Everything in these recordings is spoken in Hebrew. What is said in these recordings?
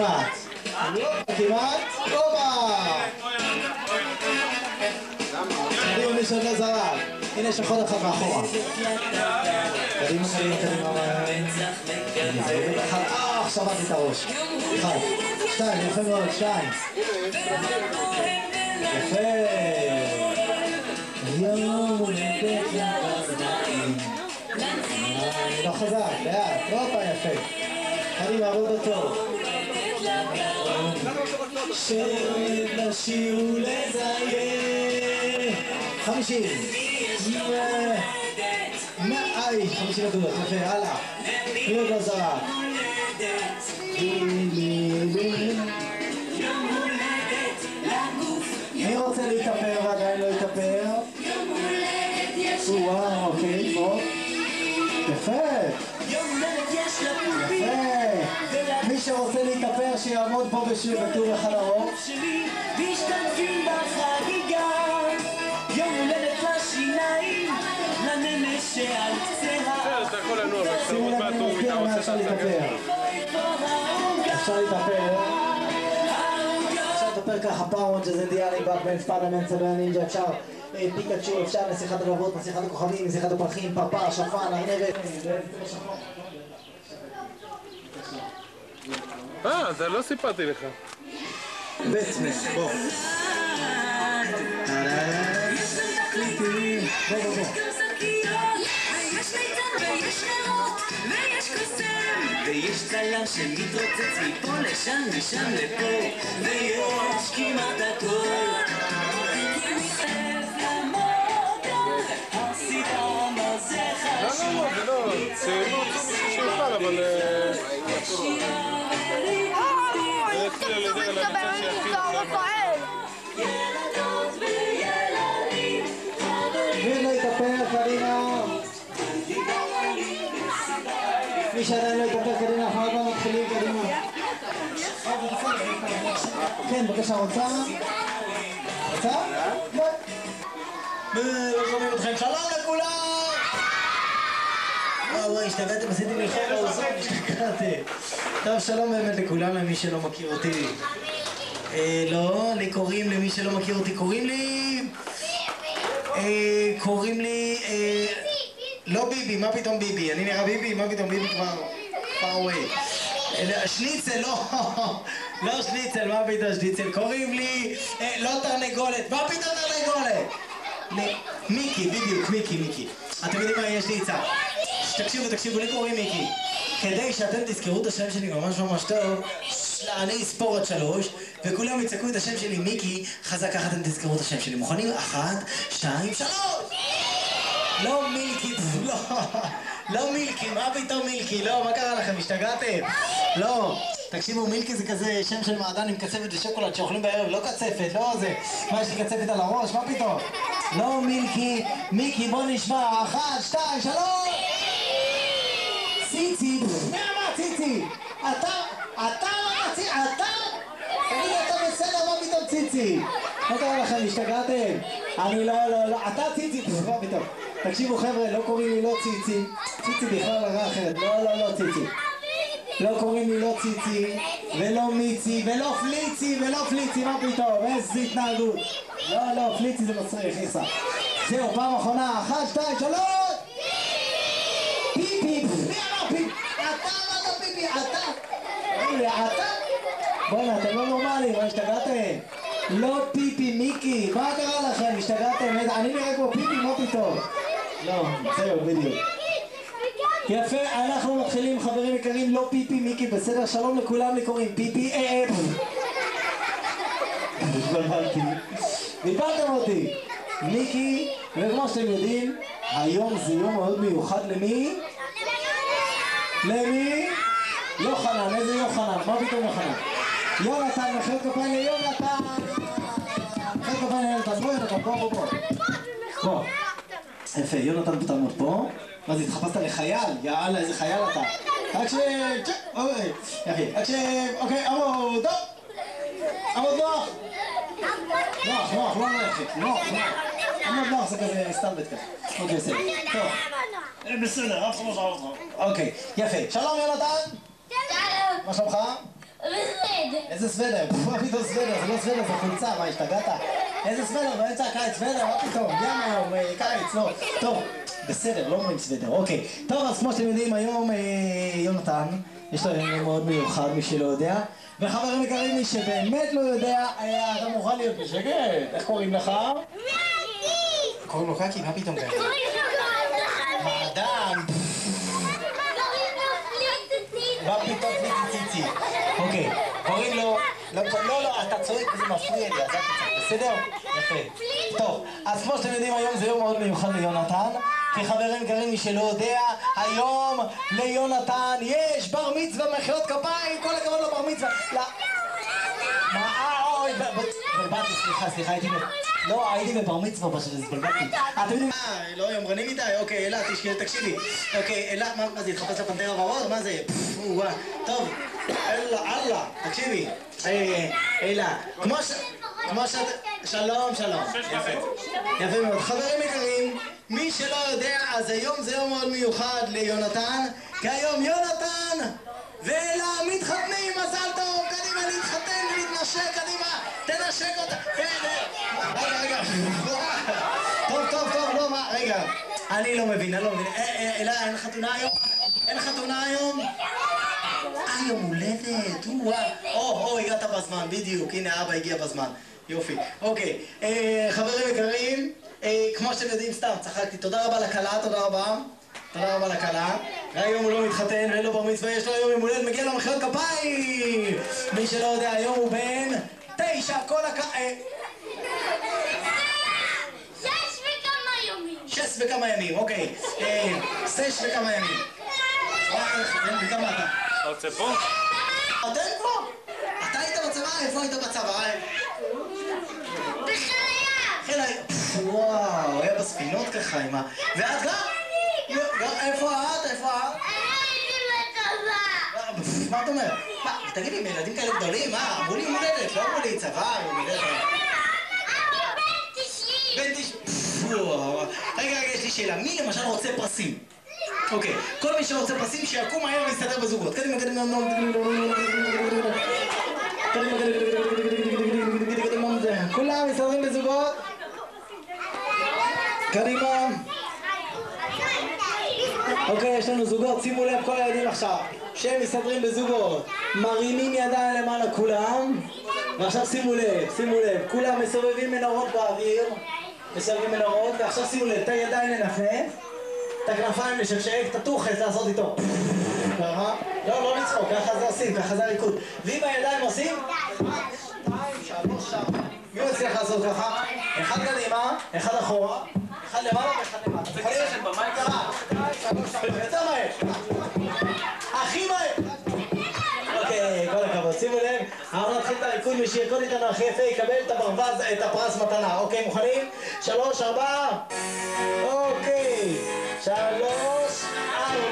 כמעט. כמעט. אובה! קדימה מי שעוד לא זרק. הנה יש אחד אחד מאחורה. קדימה, קדימה, קדימה. עכשיו עד את הראש. 1, 2, יפה מאוד, 2. יפה. לא חזק, לאט, טרופה יפה. קדימה, עבוד אותו. שרת לשיר ולזיין 50 50 נקודות, יפה, הלאה מי עוד לא זרק? מי רוצה להתאפר ועדיין לא להתאפר? וואו, אוקיי, בוא יפה מי שרוצה להתאפר שיעמוד פה בשיר בטור אחד ארוך משתתפים בחגיגה יום הולדת לשיניים לנמש שעל קצה אתה יכול לנוע, שימו לב אני מזכיר מה אפשר להתאפר אפשר להתאפר ככה פאונד שזה דיאלי באקמן ספיידרמן צבע נינג'ה אפשר פיקאצ'ו אפשר נסיכת הלוות, נסיכת הכוכבים, נסיכת הפרחים, פאפה, שפן, ארנבת זה לא סיפרתי לך. בטמן, בוא. ויש צלם שמתרוצץ מפה לשם, משם לפה ויש כמעט הכל הסיבה מה זה חשוב זה לא, זה לא שיוכל, אבל ילדות וילדים מי לא יתאפר קדימה? מי שעדיין לא יתאפר קדימה, אנחנו עוד לא מתחילים קדימה כן, בבקשה, רוצה? רוצה? לא שומעים אתכם, שלום לכולם! וואי, השתגעתם, עשיתי לי חור לאוזון, השתגעתם טוב, שלום באמת לכולם, למי שלא מכיר אותי לא, לי קוראים, למי שלא מכיר אותי קוראים לי לא ביבי, מה פתאום ביבי? אני נראה ביבי? מה פתאום ביבי כבר far away שניצל, לא שניצל, מה פתאום שניצל? קוראים לי לא תרנגולת, מה פתאום תרנגולת? מיקי, בדיוק, מיקי אתם יודעים מה, יש לי עצה תקשיבו, לי קוראים מיקי כדי שאתם תזכרו את השם שלי ממש טוב אני אספור עד 3 וכולם יצעקו את השם שלי מיקי חזק ככה אתם תזכרו את השם שלי מוכנים? 1, 2, 3 לא מילקי, לא מילקי, מה פתאום מילקי? לא, מה קרה לכם? השתגעתם? לא, תקשיבו, מילקי זה כזה שם של מעדן עם קצפת ושוקולד שאוכלים בערב, לא קצפת, לא זה מה, יש לי קצפת על הראש? מה פתאום? לא מילקי, מיקי, בוא נשמע 1, 2, 3 ציצי, מי אמר ציצי? אתה? תגיד, אתה בסדר, מה פתאום ציצי? מה קרה לכם? השתגעתם? אני לא, אתה ציצי, מה פתאום? תקשיבו חבר'ה, לא קוראים לי לא ציצי בכלל הרע אחרת, לא ציצי לא קוראים לי לא ציצי ולא מיצי ולא פליצי, מה פתאום? איזה התנהגות לא, פליצי זה מצריך, חיסה זהו, פעם אחרונה, 1, 2, 3 פיפי, מי אמר פיפי? אתה פיפי, אתה? בוא'נה, אתם לא נורמלים, מה השתגעתם? לא פיפי, מיקי, מה קרה לכם? השתגעתם? אני נראה כמו פיפי, מה פתאום? לא, זהו, בדיוק יפה, אנחנו מתחילים חברים יקרים, לא פיפי, מיקי, בסדר? שלום לכולם, לי קוראים פיפי, דיברתם אותי מיקי, וכמו שאתם יודעים היום זה יום מאוד מיוחד למי? יוחנן, איזה יוחנן? מה פתאום יוחנן? יונתן, מחיאות כפיים ליונתן! מחיאות כפיים ליונתן, בוא יפה, יונתן תעמוד פה מה זה, התחפשת לחייל? יאללה, איזה חייל אתה אקשב, אוקיי, עמוד נוח לא ללכת, עמוד נוח זה כזה סטלבט כזה אוקיי, בסדר, טוב בסדר, אף אחד לא שאל אותך אוקיי, יפה, שלום יונתן מה שלומך? בסדר. איזה סוודר? מה פתאום סוודר? זה לא סוודר, זה חולצה, מה השתגעת? איזה סוודר? באמצע הקיץ סוודר? מה פתאום? ים היום, קיץ, לא. טוב, בסדר, לא אומרים סוודר, אוקיי. טוב, אז כמו שאתם יודעים, היום יונתן, יש לו יום מאוד מיוחד, מי שלא יודע. וחברים יקרים, מי שבאמת לא יודע, אתה מוכן להיות בשקט. איך קוראים לך? קוראים לו קקי? מה פתאום קקי? אדם! מה פתאום ציצי? אוקיי, קוראים לו... לא, אתה צועק וזה מפריע לי, אז אל תצעק, בסדר? יפה. טוב, אז כמו שאתם יודעים, היום זה יום מאוד מיוחד ליונתן. כי חברים יקרים, מי שלא יודע, היום ליונתן יש בר מצווה, מחיאות כפיים, כל הכבוד לו בר מצווה. אוי, בלבלתי, סליחה, הייתי בבר מצווה פשוט, אז בלבלתי. אתם יודעים מה? לא יומרני מדי? אוקיי, אלה, תקשיבי. אוקיי, אלה, מה זה, התחפש לפנתרה ורוד? מה זה? טוב, אללה, תקשיבי. אלה, כמו שאת... שלום. יפה מאוד. חברים יקרים, מי שלא יודע, אז היום זה יום מאוד מיוחד ליונתן, כי היום יונתן ואלה מתחתנים, מזל טוב, קדימה להתחתן ולהתנשק, קדימה, תנשק אותה. רגע. טוב, לא, מה, רגע. אני לא מבין. אלה, אין חתונה היום? יום הולדת, הגעת בזמן, בדיוק, הנה אבא הגיע בזמן, יופי, אוקיי, חברים יקרים, כמו שאתם יודעים, סתם, צחקתי, תודה רבה לכלה, היום הוא לא מתחתן ואין לו בר מצווה, יש לו היום יום הולדת, מגיע לו מחיאות כפיים, מי שלא יודע, היום הוא בן 9, כל 6 וכמה ימים, אוקיי, 6 וכמה ימים, וכמה אתה? רוצה פה? אתם כבר? אתה היית בצבא? איפה היית בצבא? בחיל הים! וואו, היה בספינות ככה עם ה... ואת גם? איפה את? הייתי בצבא! מה את אומרת? תגידי, עם ילדים כאלה גדולים, מה? אמרו לי יום הולדת, לא אמרו לי צבא, יום הולדת. בן 90! רגע, יש לי שאלה, מי למשל רוצה פרסים? אוקיי, כל מי שרוצה פרסים שיקום מהר ויסתדר בזוגות. קדימה. כולם מסתדרים בזוגות? קדימה. אוקיי, יש לנו זוגות, שימו לב כל הילדים עכשיו שהם מסתדרים בזוגות, מרימים ידיים למעלה כולם, ועכשיו שימו לב, כולם מסובבים מנורות באוויר, ועכשיו שימו לב, את הידיים לנפנף, את הכנפיים לשקשק, את התוכס לעשות איתו ככה, לא לצחוק, ככה זה עושים, ככה זה הריקוד, ואם הידיים עושים 1, 2, 3, 4, מי מצליח לעשות ככה? אחד קדימה, אחד אחורה, אחד למעלה ואחד למטה. זה כזה של במה יקרה. 2, 3, 4, יותר מהר. הכי מהר. אוקיי, כל הכבוד. שימו לב, אנחנו נתחיל את הריקוד, מי שירקוד איתנו הכי יפה יקבל את הברווז, את הפרס מתנה. אוקיי, מוכנים? 3, 4. אוקיי. 3,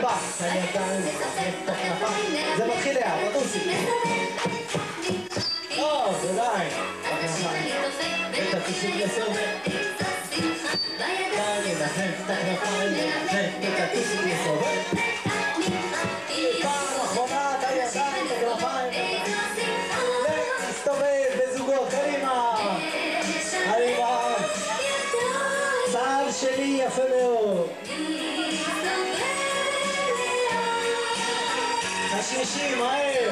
4. זה מתחיל לאט, תטוסי. טוב, זה די. ותטוסי לסוף. פעם אחרונה את הידיים, את הכנפיים, להסתובב בזוגות, קדימה, צעד שלי יפה מאוד, השלישי מהר,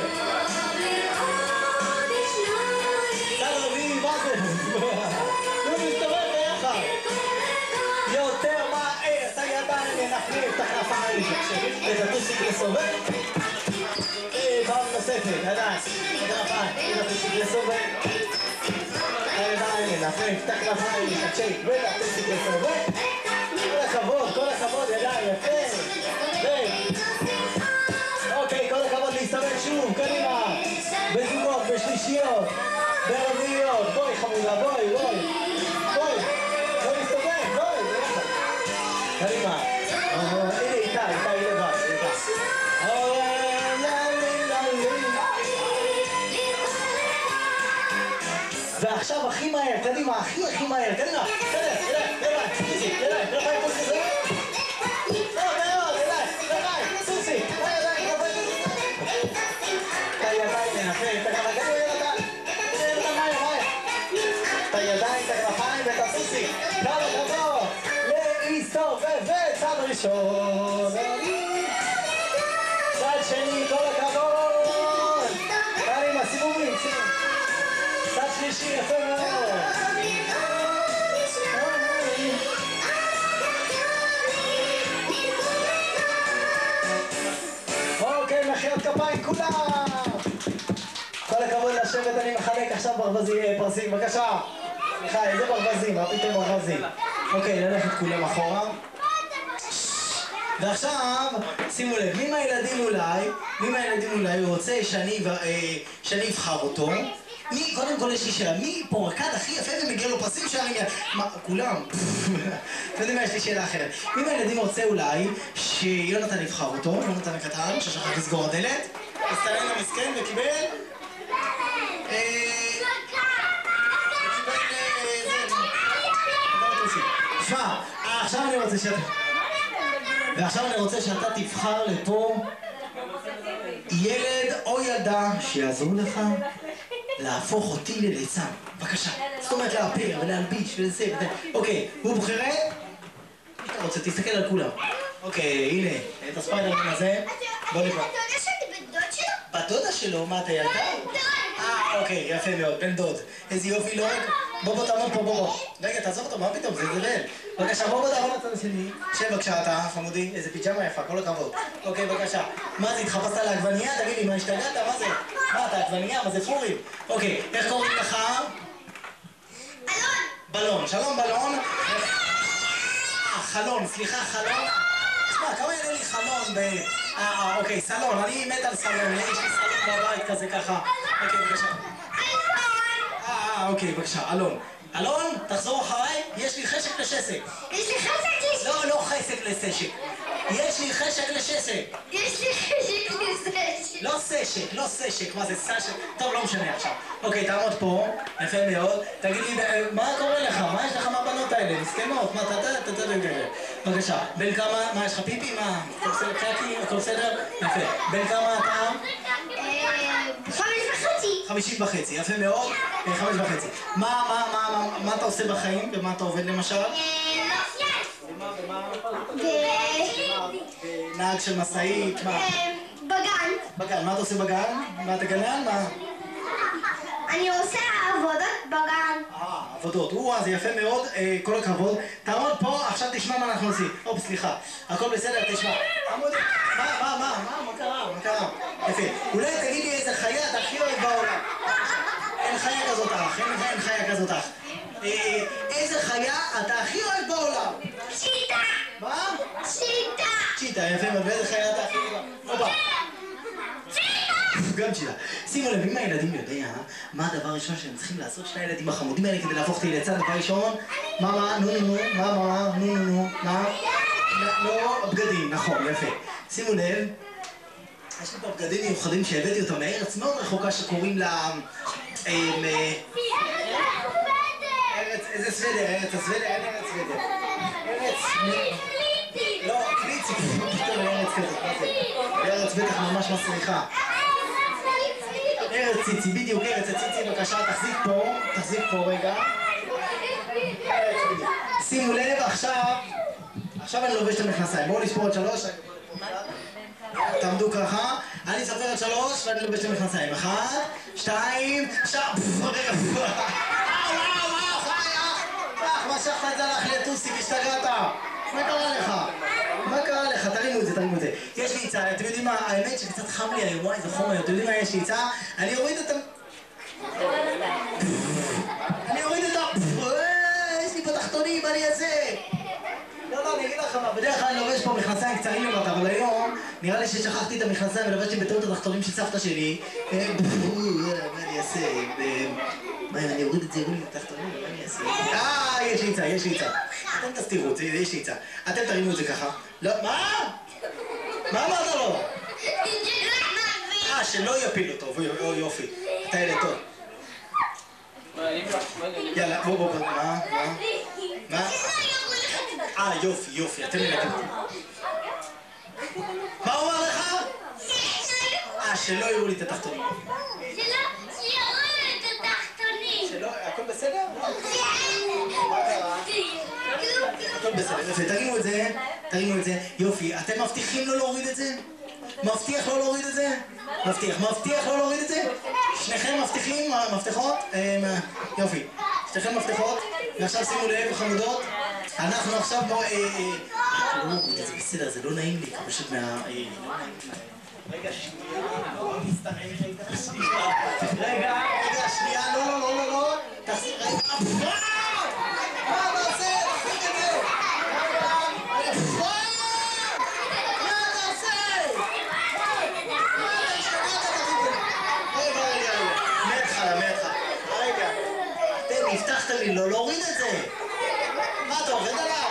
צעד רביעי, מה זה? הוא מסתובב ביחד, יותר מהר, את הידיים לנפנף, את הכנפיים, ותטוסיק לסובב, פעם נוספת, ידיים, את הכנפיים, ותטוסיק לסובב, הידיים לנפנף, את הכנפיים, לשקשק, ותטוסיק לסובב, כל הכבוד, ידיים, יפה, אוקיי, כל הכבוד להסתובב שוב, קדימה, בזוגות, בשלישיות, ברביעיות, בואי חמודה, בואי, בואי להסתובב, בואי, קדימה, הנה איתה לבד, ועכשיו הכי מהר, קדימה, הכי מהר, קדימה, ראשון. צד שני, כל הכבוד. קדימה, סיבובים, צד שלישי, יפה מאוד. אוקיי, מחיאות כפיים כולם. כל הכבוד לשבת, אני מחלק עכשיו פרסים, בבקשה. סליחה, איזה ברווזים, מה פתאום ברווזים? אוקיי, נלכת כולם אחורה. ועכשיו, שימו לב, מי מהילדים אולי רוצה שאני אבחר אותו? קודם כל יש לי שאלה, מי פה רקד הכי יפה ומגיע לו פרסים שאני... מה, כולם? אתה יודע מה, יש לי שאלה אחרת. מי מהילדים רוצה אולי שיונתן יבחר אותו, יונתן הקטן, ששכח לסגור הדלת, הסתלם למסכן וקיבל... תשמע, עכשיו אני רוצה שאתה תבחר לפה ילד או ילדה שיעזרו לך להפוך אותי לליצן. בבקשה. זאת אומרת להפיר ולהלביש ולזה. אוקיי, הוא בוחרת? מי אתה רוצה? תסתכל על כולם. אוקיי, הנה, את הספיידרמן הזה. בוא נקרא. אתה יודע שאני בן דוד שלו? בת דודה שלו? מה, אתה ילדה? אוקיי, יפה מאוד, בן דוד. איזה יופי, לא רק... בוא, תעמוד פה, בוא. רגע, תעזוב אותו, מה פתאום? זה זבל. בבקשה, בוא תעמוד לצד השני. שב בבקשה אתה, חמודי. איזה פיג'מה יפה, כל הכבוד. אוקיי, בבקשה. מה זה, התחפשת על העגבנייה? תגיד לי, מה השתגעת? מה זה? מה, אתה עגבנייה? מה זה פורים? אוקיי, איך קוראים לך? בלון. שלום, בלון. חלון, סליחה, חלון. תשמע, כמה יעלה לי חלון ב... אוקיי, סלון. אני מת על סלון. יש לי סלון בבית כזה ככה. אוקיי, בבקשה. אוקיי, בבקשה, אלון. אלון, תחזור אחריי, יש לי חשק לשסק. יש לי חשק לשסק. לא חשק לסשק. יש לי חשק לשסק. יש לי חשק לשסק. לא סשק, מה זה סשק? טוב, לא משנה עכשיו. אוקיי, תעמוד פה, יפה מאוד. תגיד לי, מה קורה לך? מה יש לך מהבנות האלה? מסכנות, מה, בבקשה, בן כמה, מה יש לך פיפי? מה? הכל בסדר? יפה. בן כמה אתה? 5.5. יפה מאוד. 5.5. מה אתה עושה בחיים? במה אתה עובד למשל? נהג של מסעית, מה? בגן. מה אתה עושה בגן? מה אתה גנן? מה? אני עושה עבודות בגן. עבודות. זה יפה מאוד, כל הכבוד. תעמוד פה, עכשיו תשמע מה אנחנו עושים. סליחה. הכל בסדר, תשמע. מה קרה? יפה. אולי תגיד לי איזה חיה אתה הכי אוהב בעולם. אין חיה כזאת אח. אין חיה כזאת אח. איזה חיה אתה הכי אוהב בעולם? צ'יטה. מה? צ'יטה. יפה מאוד. ואיזה חיה אתה הכי אוהב? גם צ'יטה. שימו לב, אם הילדים יודע מה הדבר הראשון שהם צריכים לעשות שני הילדים החמודים האלה כדי להפוך אותי לצד דבר ראשון? מה? לא, בגדים, נכון, יפה. שימו לב, יש לי פה בגדים מיוחדים שהבאתי אותם מארץ מאוד רחוקה שקוראים לה... איזה סוודר? אין ארץ סוודר. לא, קליצי, פתאום ארץ כזאת, מה זה? ארץ בטח ממש מסריחה. ארץ ציצי, בדיוק ארץ הציצי, בבקשה, תחזיק פה רגע. שימו לב, עכשיו אני לובש את המכנסיים. בואו נספור עד 3. תעמדו ככה. אני אספר עד 3 ואני לובש את המכנסיים. 1, 2, 3. רגע. חיה. משכת את זה לך לטוסיק, השתגעת. מה קרה לך? תרימו את זה. יש לי עצה, אתם יודעים מה? האמת שקצת חם לי היום, איזה חום היום. אתם יודעים מה יש לי עצה? אני אוריד את יש לי פה תחתונים, מה אני אעשה? לא, אני אגיד לך מה, בדרך כלל אני לובש פה מכנסיים קצרים למטה, אבל היום נראה לי ששכחתי את המכנסיים ולבשתי בטעות את התחתונים של סבתא שלי. מה אני אעשה? אני אוריד את זה, יוריד את התחתונים, מה אני אעשה? יש לי עצה. אתם תסתירו את זה, יש לי עצה. אתם תרימו את זה ככה. לא, מה? מה אמרת לו? שלא יפיל אותו, יופי. אתה ילד טוב. יאללה, בוא, מה? יופי, אתם ילדים. מה הוא אמר לך? שלא יראו לי את התחתונים. הכל בסדר? מה קרה? הכל בסדר, יפה, תרימו את זה, תרימו את זה, יופי, אתם מבטיחים לא להוריד את זה? מבטיח לא להוריד את זה? מבטיח לא להוריד את זה? שניכם מבטיחים, מפתחות? יופי, שניכם מפתחות, ועכשיו שימו לב, חמודות, אנחנו עכשיו לא... זה בסדר, זה לא נעים לי, פשוט מה... רגע, שנייה, לא מסתרק, רגע, שנייה, לא, תחזיר, רגע, מה אתה עושה? תחזיק את זה! הבטחת לי לא להוריד את זה! מה אתה עובד עליו?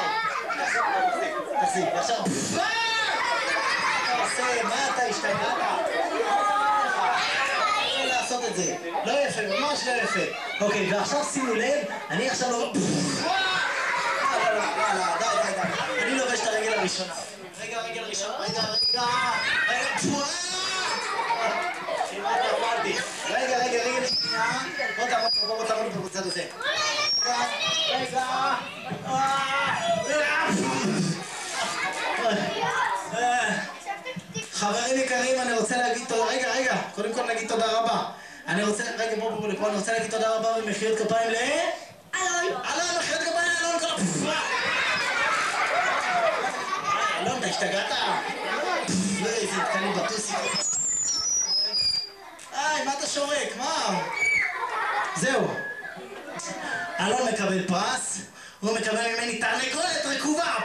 תחזיק, ועכשיו... מה אתה עושה? מה אתה השתגעת? לא לעשות את זה. לא יפה, ממש לא יפה. אוקיי, ועכשיו שימו לב, אני עכשיו לא... די. אני לובש את הרגל הראשונה. רגע, רגל ראשונה. רגע. רגע, רגל שנייה. בוא תעמוד פה בצד הזה. רגע. חברים יקרים, אני רוצה להגיד תודה. רגע. קודם כל נגיד תודה רבה. אני רוצה, רגע, בוא לפה. אני רוצה להגיד תודה רבה ומחיאות כפיים אלון, מחיאות כפיים לאלון. אלון, אתה השתגעת? איזה קטנים בטוסי. מה אתה שורק? מה? זהו. אלון מקבל פרס, הוא מקבל ממני תרנגולת רקובה.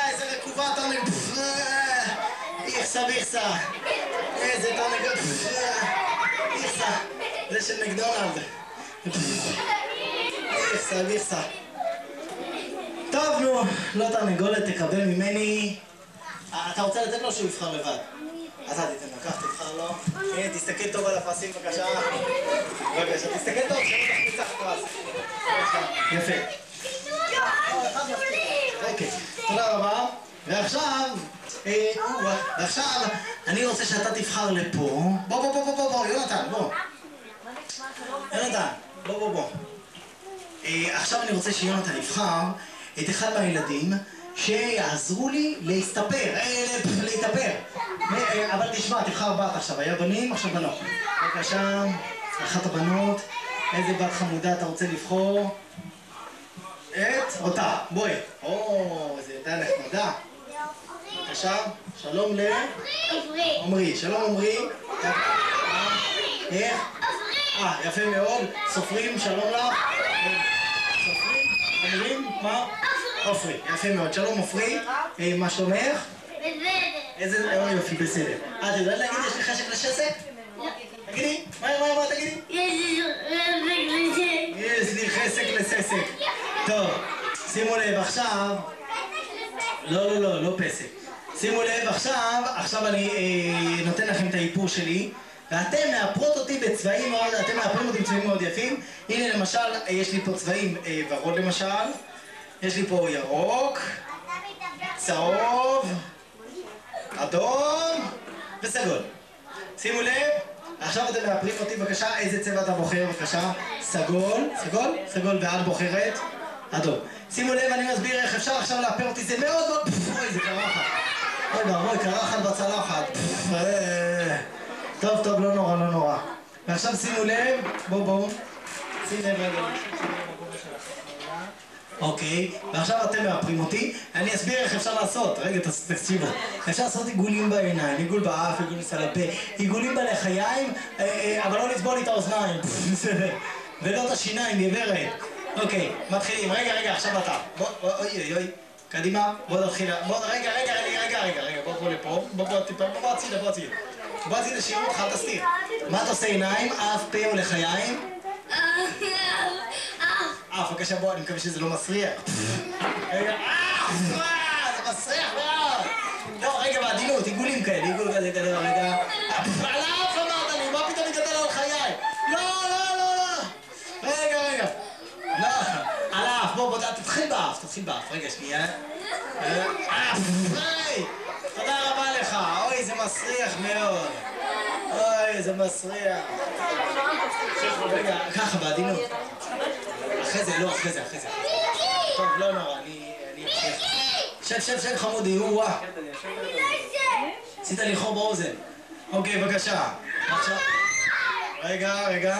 איזה רקובה תרנגולת. איכסה. איזה תרנגולת. זה של מקדונלד. איכסה. טוב, נו, לא תרנגולת, תקבל ממני... אתה רוצה לתת לו שהוא יבחר לבד? אז אל תיתן לו, כך תבחר לו. הנה, תסתכל טוב על הפרסים בבקשה. תסתכל טוב, שלא תחמיץ לך פרס. יפה. אוקיי, תודה רבה. ועכשיו, אני רוצה שאתה תבחר לפה. בוא, יונתן, בוא. בוא. עכשיו אני רוצה שיונתן יבחר את אחד מהילדים שיעזרו לי להתאפר. אבל תשמע, תבחר בת עכשיו. היה בנים, עכשיו בנות. בבקשה, אחת הבנות. איזה בת חמודה אתה רוצה לבחור? אותה. בואי. איזה ילדה נחמדה. בבקשה, שלום עומרי. שלום עומרי. איך? יפה מאוד. סופרים, שלום לך. סופרים? אומרים? מה? עופרי, יפה מאוד. שלום עופרי. מה שלומך? איזה... יופי, בסדר. אתה יודעת להגיד יש לי חשק לשסק? תגידי, מה תגידי? יש לי חשק לססק. טוב, שימו לב עכשיו... לא פסק. שימו לב עכשיו אני נותן לכם את האיפור שלי, ואתם מאפרות אותי בצבעים מאוד, אתם מאפרים אותי בצבעים מאוד יפים. הנה למשל, יש לי פה צבעים ורוד למשל, יש לי פה ירוק, צהוב, אדום וסגול. שימו לב, עכשיו אתם מאפרים אותי, בבקשה, איזה צבע אתה בוחר, בבקשה? סגול, ואת בוחרת? אדום. שימו לב, אני מסביר איך אפשר עכשיו לאפר אותי, זה מאוד מאוד... זה קרחת. אוי, קרחת בצלחת. טוב, לא נורא. ועכשיו שימו לב, בואו. שים לב רגע. אוקיי, ועכשיו אתם מאפרים אותי, אני אסביר איך אפשר לעשות. רגע, תקשיבו. אפשר לעשות עיגולים בעיניים, עיגול באף, עיגול על הפה, עיגולים בלחיים, אבל לא לצבול לי את האוזניים. ולא את השיניים, גברת. אוקיי, מתחילים. רגע, עכשיו אתה. אוי. קדימה, בוא נתחיל. רגע, בוא לפה. בוא הצידה. בוא הצידה שיראו אותך, תסתיר. מה אתה עושה עיניים, אף, פה או לחיים? בבקשה, בוא, אני מקווה שזה לא מסריח. רגע, זה מסריח מאוד. לא, רגע, בעדינות, עיגולים כאלה, עיגול כזה, רגע. על האף אמרת לי, מה פתאום נגדל על חיי? לא. רגע. לא, על האף, בוא, תתחיל באף, רגע, שנייה. תודה רבה לך, אוי, זה מסריח מאוד. זה מסריח. רגע, ככה, בעדינות. אחרי זה. טוב, לא נורא, אני אמשיך. שב חמודי, וואה. עשית לי חור באוזן. אוקיי, בבקשה. עכשיו... רגע.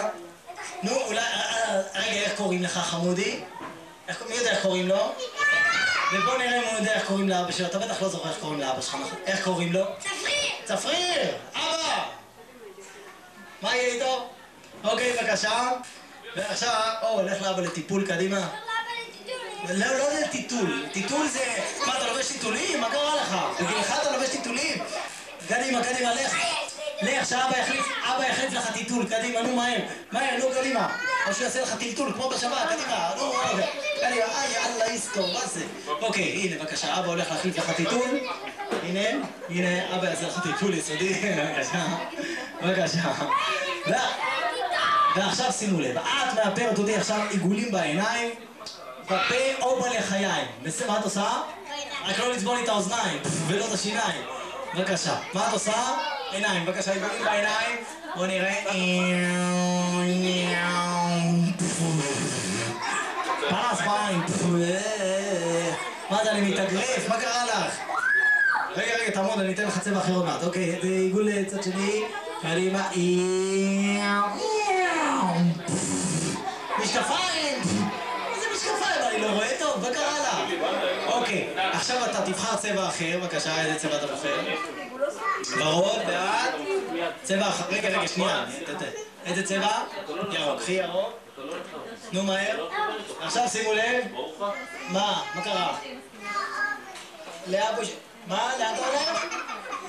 נו, אולי... רגע, איך קוראים לך, חמודי? מי יודע איך קוראים לו? ובוא נראה אם הוא יודע איך קוראים לאבא שלו. אתה בטח לא זוכר איך קוראים לאבא שלך, נכון? איך קוראים לו? צפריר! אבא! מה יהיה איתו? אוקיי, בבקשה. ועכשיו, הולך לאבא לטיפול, קדימה. לא לטיטול. טיטול זה... מה, אתה לובש טיטולים? מה קרה לך? בגילך אתה לובש טיטולים? קדימה, לך. לך, שאבא יחליף לך טיטול, קדימה, נו מהר, נו קדימה. או שהוא יעשה לך טלטול, כמו בשבת, קדימה, נו, קדימה, יאללה, איסקו, מה זה? אוקיי, הנה, בבקשה, אבא הולך להחליף לך טיטול. הנה, אבא יעשה לך טיטול יסודי, בבקשה. ועכשיו שימו לב, את מאפרת אותי עכשיו עיגולים בעיניים, בפה או בלחיים. מה את עושה? רק לא לצבול לי את האוזניים, ולא את השיניים. בבקשה, מה את עושה? עיניים, בבקשה, עיגולים בעיניים. בואו נראה. פרס בעין. מה זה, אני מתאגרף? מה קרה לך? רגע, תעמוד, אני אתן לך צבע אחר עוד מעט. אוקיי, זה עיגול לצד שני. קדימה. משקפיים! איזה משקפיים? אני לא רואה טוב, מה קרה לה? אוקיי, עכשיו אתה תבחר צבע אחר, בבקשה, איזה צבע אתה בוחר? ורוד, בעד? צבע אחר, רגע, שנייה, איזה צבע? ירוק, קחי ירוק. נו מהר. עכשיו שימו לב. מה קרה? לאבא ש... מה? לאן אתה הולך?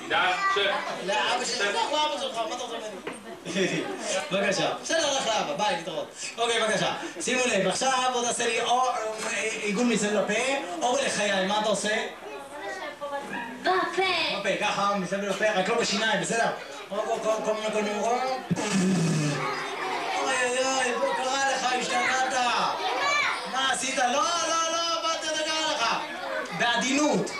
לאבא שלך, לאבא שלך, מה אתה רוצה ממני? בבקשה, בסדר, הלך לאבא, ביי, נתראות. אוקיי, בבקשה, שימו לב, עכשיו בוא תעשה לי או עיגול מסביב לפה, או בלחיים, מה אתה עושה? בפה, ככה, מסביב לפה, רק לא בשיניים, בסדר? כל מיני אוי, בוא קרה לך, השתגעת. מה עשית? לא, מה קרה לך? בעדינות.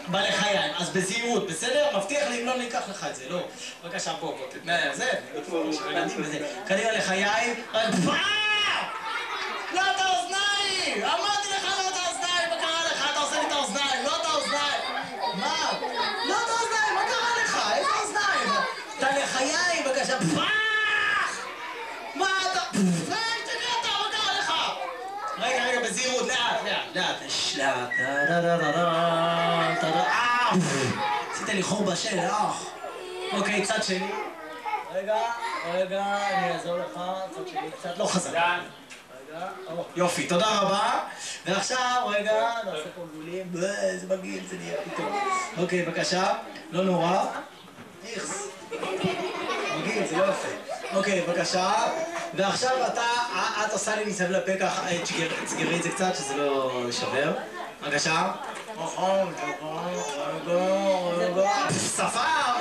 בלחיים, אז בזהירות, בסדר? מבטיח לי אם לא ניקח לך את זה, לא. בבקשה, בוא, תתנהל, זה, קדימה לחיים, רק לא את האוזניים! אמרתי לך לא את האוזניים, מה קרה לך? אתה עושה לי את האוזניים, לא את האוזניים! מה? לא את האוזניים, מה קרה לך? איזה האוזניים? אתה לחיים, בבקשה, מה אתה? השתגעת, מה קרה לך? רגע, בזהירות, לאט. עשית לי חור בשל, אוקיי, צד שני. רגע, אני אעזור לך, צד שני, קצת לא חזק. רגע, יופי, תודה רבה. ועכשיו, רגע, נעשה פה גולים. איזה מגעיל, זה נהיה פתאום. אוקיי, בבקשה, לא נורא. איכס. מגעיל, זה לא יפה. אוקיי, בבקשה. ועכשיו את עושה לי מסביב לפה ככה, תסגרי את זה קצת, שזה לא יישבר. בבקשה. שפר!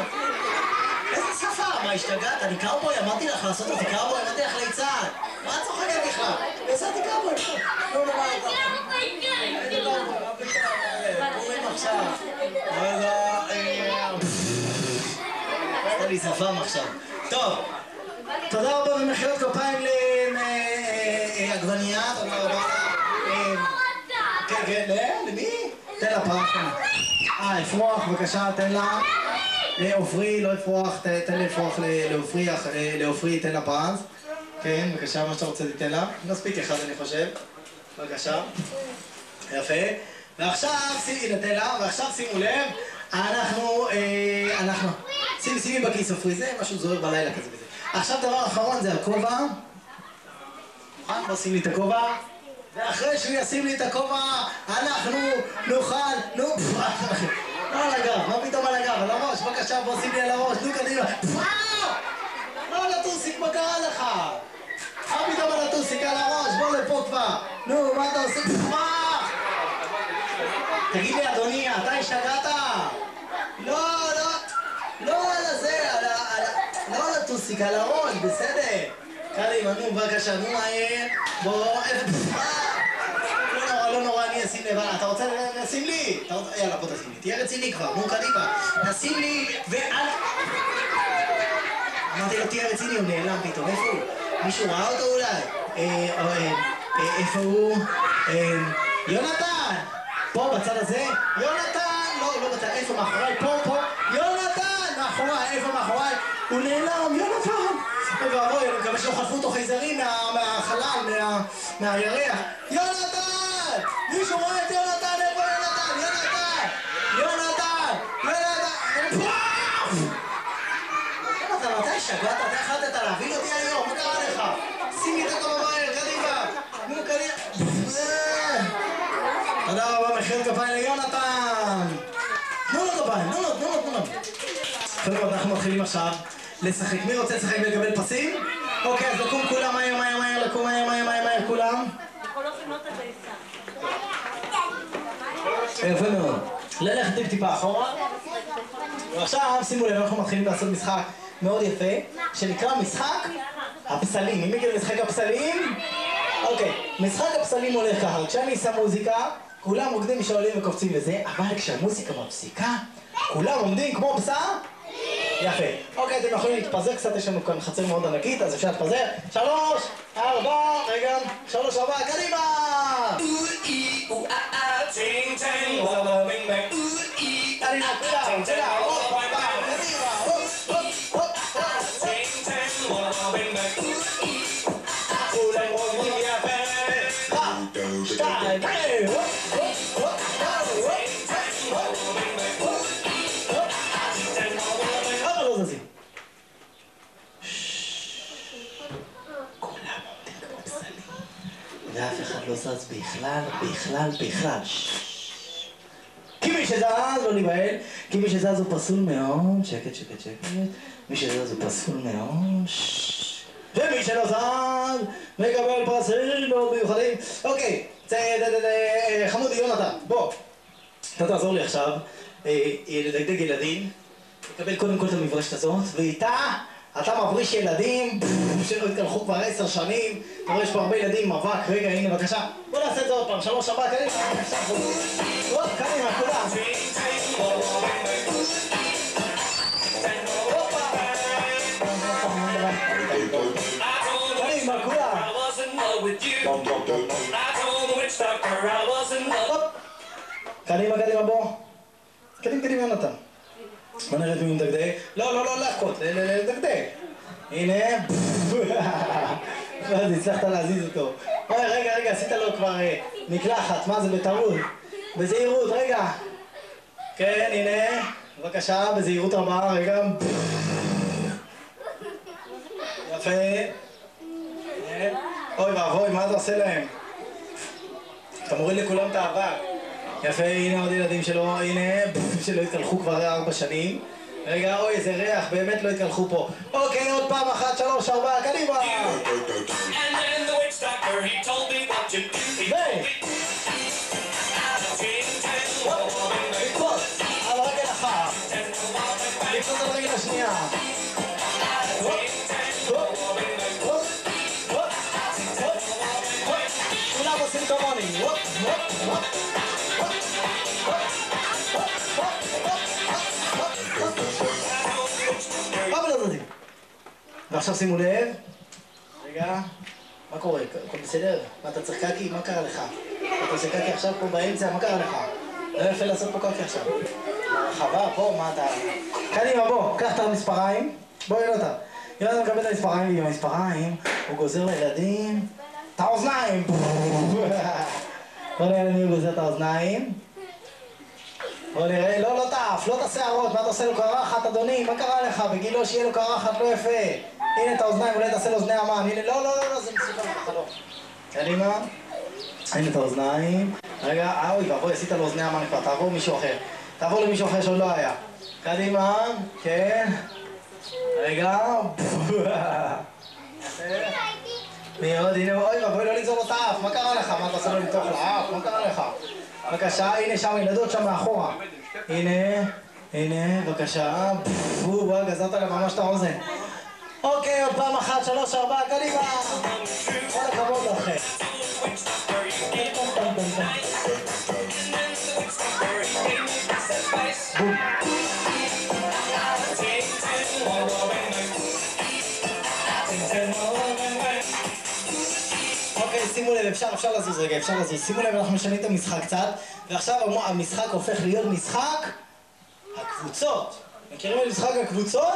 איזה שפר? מה, השתגעת? אני קאובוי, אמרתי לך לעשות אותי קאובוי, אמרתי לך ליצן. מה את צוחקת בכלל? יצאתי קאובוי. לא נורא, איזה קאובוי, מה פתאום? קוראים עכשיו. עשתה לי שפם עכשיו. טוב. תודה רבה ומחיאות כפיים לעגבנייה, תודה רבה. כן, למי? תן לה פרח. אפרוח, בבקשה, תן לה. לעופרי, לא אפרוח, תן לאפרוח לעופרי, תן לה פרח. כן, בבקשה, מה שאתה רוצה תיתן לה. מספיק אחד, אני חושב. בבקשה. יפה. ועכשיו, נתן לה, ועכשיו שימו לב, אנחנו... שימי בכיס עופרי, זה משהו זוהר בלילה כזה וזה. עכשיו דבר אחרון זה הכובע. מוכן? בוא שים לי את הכובע. ואחרי שהוא ישים לי את הכובע, אנחנו נוכל... לא על הגב, מה פתאום על הגב? על הראש, בבקשה, בוא שים לי על הראש, נו קדימה. לא על הטוסיק, מה קרה לך? מה פתאום על הטוסיק, על הראש? בוא לפה כבר. נו, מה אתה עושה? תגיד לי, אדוני, אתה השתגעת? לא על הזה, לא על הטוסיק, על הראש, בסדר. קדימה, נו, בבקשה, נו, בוא, לא נורא, אני אשים לבד. אתה רוצה לשים לי? יאללה, בוא תשים לי. תהיה רציני כבר, נו, קדימה. נשים לי, ואל... אמרתי לו, תהיה רציני, הוא נעלם פתאום. איפה הוא? מישהו ראה אותו אולי? איפה הוא? יונתן! פה, בצד הזה. יונתן! לא בצד, איפה מאחוריי? פה. יונתן! מאחוריי, איפה מאחוריי? הוא נעלם, יונתן! אוי ואבוי, אני מקווה שלא חלפו אותו חייזרים מהחלל, מהירח. יונתן! מישהו רואה את יונתן? איפה יונתן? יונתן! יונתן, אתה השתגעת? אתה החלטת להביא אותי היום? מה קרה לך? שימי את הכל מהר, קדימה! נו, קדימה! תודה רבה, מחיאות כפיים ליונתן! תנו לו כפיים, תנו לו. חבר'ה, אנחנו מתחילים עכשיו לשחק. מי רוצה לשחק ולקבל פסים? אוקיי, אז לקום כולם מהר, לקום מהר, כולם. יכול להכינות את העיסה. יפה מאוד. ללכת טיפה אחורה. ועכשיו, שימו לב, אנחנו מתחילים לעשות משחק מאוד יפה, שנקרא משחק הפסלים. מי מכיר משחק הפסלים? אוקיי, משחק הפסלים הולך ככה. כשאני שם מוזיקה, כולם רוקדים משועלים וקופצים וזה, אבל כשהמוזיקה מפסיקה, כולם עומדים כמו בשר? יפה. אוקיי, אתם יכולים להתפזר קצת, יש לנו כאן חצר מאוד ענקית, אז אפשר להתפזר. 3, 4, רגע, 3, 4, קדימה! קדימה, כולם, כולם רוקדים יפה. 1, 2, ואף אחד לא זז בכלל. כי מי שזז, לא להיבהל, כי מי שזז הוא פסול מאוד. שקט. מי שזז הוא פסול מאוד. ומי שלא זז, מקבל פרסים מאוד מיוחדים. אוקיי, חמודי, יונתן, בוא. אתה תעזור לי עכשיו לדגדג ילדים. תקבל קודם כל את המברשת הזאת, ואיתה אתה מבריש ילדים שלא התקלחו כבר 10 שנים. אתה רואה, יש פה הרבה ילדים, מבק. רגע, הנה, בבקשה. בוא נעשה את זה עוד פעם. 3, 4, קדימה. קדימה, כולם. קדימה, כולם. קדימה, בוא. קדימה, יונתן. בוא נראה את מי מדגדג. לא להכות, לדגדג. הנה. הצלחת להזיז אותו. רגע, עשית לו כבר מקלחת. מה זה? בטעות. בזהירות, רגע. כן, הנה. בבקשה, בזהירות רבה, רגע. יפה. אוי ואבוי, מה אתה עושה להם? אתה מוריד לכולם את האבק. יפה, הנה עוד ילדים שלו, הנה, שלא התקלחו כבר 4 שנים. רגע, אוי, איזה ריח, באמת לא התקלחו פה. אוקיי, עוד פעם 1, 3, 4, קדימה! לקפוץ על רגל אחת. לקפוץ על רגל השנייה. כולם עושים כמוני. ועכשיו שימו לב. רגע, מה קורה? הכל בסדר? מה, אתה צריך קקי? מה קרה לך? אתה עושה קקי עכשיו פה באמצע? מה קרה לך? לא יפה לעשות פה קקי עכשיו. חווה, פה, מה אתה... קדימה, בוא, קח את המספריים. בוא, יונתן. יונתן מקבל את המספריים, ועם המספריים הוא גוזר לילדים את האוזניים. בוא נראה למי הוא גוזר את האוזניים. בוא נראה, לא טף, לא תעשה הערות. מה אתה עושה לו קרחת, אדוני? מה קרה לך? בגילו שיהיה לו קרחת לא יפה. הנה את האוזניים, אולי תעשה לו אוזני המן. הנה, לא, זה מסוכן לך, לא. קדימה. הנה את האוזניים. רגע, אוי ואבוי, עשית לו אוזני המן כבר. תעבור למישהו אחר שעוד לא היה. קדימה, כן. רגע. מי עוד? הנה, אוי ואבוי, לא לגזור לו את האף. מה קרה לך? מה אתה עושה לו לתוך לאף? מה קרה לך? בבקשה, הנה שם, ילדות שם מאחורה. הנה, בבקשה. בוא, גזרת לה ממש את האוזן. אוקיי, עוד פעם 1, 3, 4, קדימה. כל הכבוד לכם. בום. אוקיי, שימו לב, אפשר לזוז רגע, אפשר לזוז. שימו לב, אנחנו משנים את המשחק קצת, ועכשיו המשחק הופך להיות משחק הקבוצות. מכירים את משחק הקבוצות?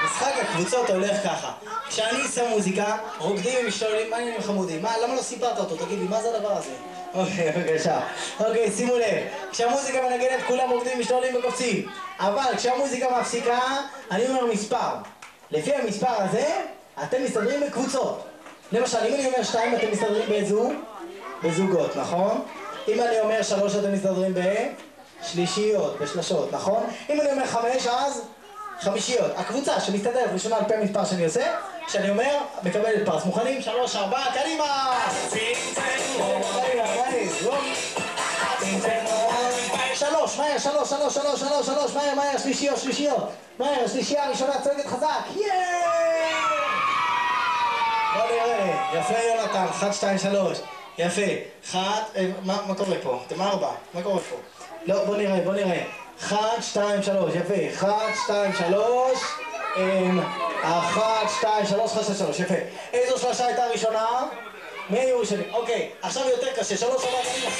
משחק הקבוצות הולך ככה. כשאני שם מוזיקה, רוקדים ומשתוללים, מה העניינים חמודים? למה לא סיפרת אותו? תגיד לי, מה זה הדבר הזה? אוקיי, בבקשה. אוקיי, שימו לב. כשהמוזיקה מנגנת, כולם רוקדים, משתוללים וקופצים. אבל כשהמוזיקה מפסיקה, אני אומר מספר. לפי המספר הזה, אתם מסתדרים בקבוצות. למשל, אם אני אומר 2, אתם מסתדרים בזוגות, נכון? אם אני אומר 3, אתם מסתדרים בשלישיות, בשלשות, נכון? אם אני אומר 5, אז חמישיות. הקבוצה שמסתדרת ראשונה על פי המספר שאני עושה, כשאני אומר, מקבלת פרס. מוכנים? 3, 4, קדימה! 3, מהר, 3, מהר, שלישיות. מהר, השלישייה הראשונה צועקת חזק. בוא נראה, יפה יונתן, 1, 2, 3. יפה. 1, מה קורה פה? אתם 4, מה קורה פה? לא, בוא נראה. 1, 2, 3, יפה. 1, 2, 3. 1, 2, 3, 1, 2, 3, יפה. איזו שלושה הייתה הראשונה? מירושלים. אוקיי, עכשיו יותר קשה. 3, 4, קדימה.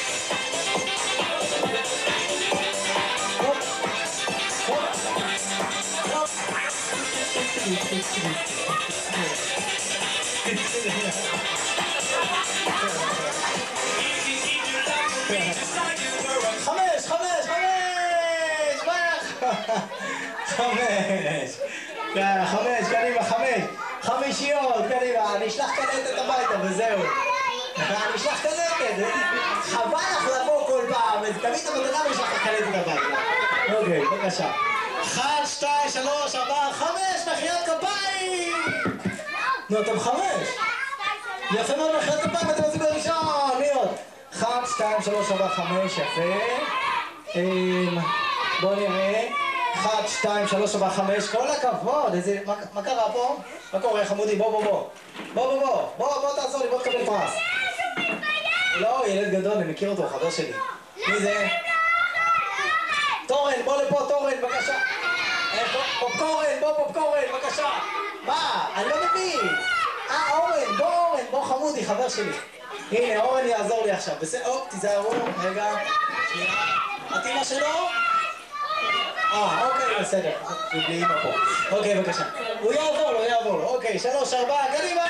חמש, קדימה, 5 חמישיות, קדימה, אני אשלח קלטת הביתה וזהו. אני אשלח קלטת, חבל לך לבוא כל פעם, תמיד המתנה ושלח קלטת הביתה. אוקיי, בבקשה. 1, 2, 3, 4, 5, מחיאות כפיים! נו, אתם 5. יפה מאוד, מחיאות כפיים, אתם בזוג הראשון, מי עוד? 1, 2, 3, 4, 5, יפה. בואו נראה. 1, 2, 3, 4, 5, כל הכבוד, איזה... מה קרה פה? מה קורה, חמודי? בוא תעזור לי, בוא תקבל פרס. לא, ילד גדול, אני מכיר אותו, חבר שלי. מי זה? תורן, בוא לפה, תורן, בבקשה. פופקורן, בבקשה. מה? אני לא מבין. אורן, בוא חמודי, חבר שלי. הנה, אורן יעזור לי עכשיו. בסדר, תיזהרו, רגע. שנייה. את אמא שלו? אוקיי, בסדר. בלי אמא פה. אוקיי, בבקשה. הוא יעבור לו. אוקיי, 3, 4, קדימה!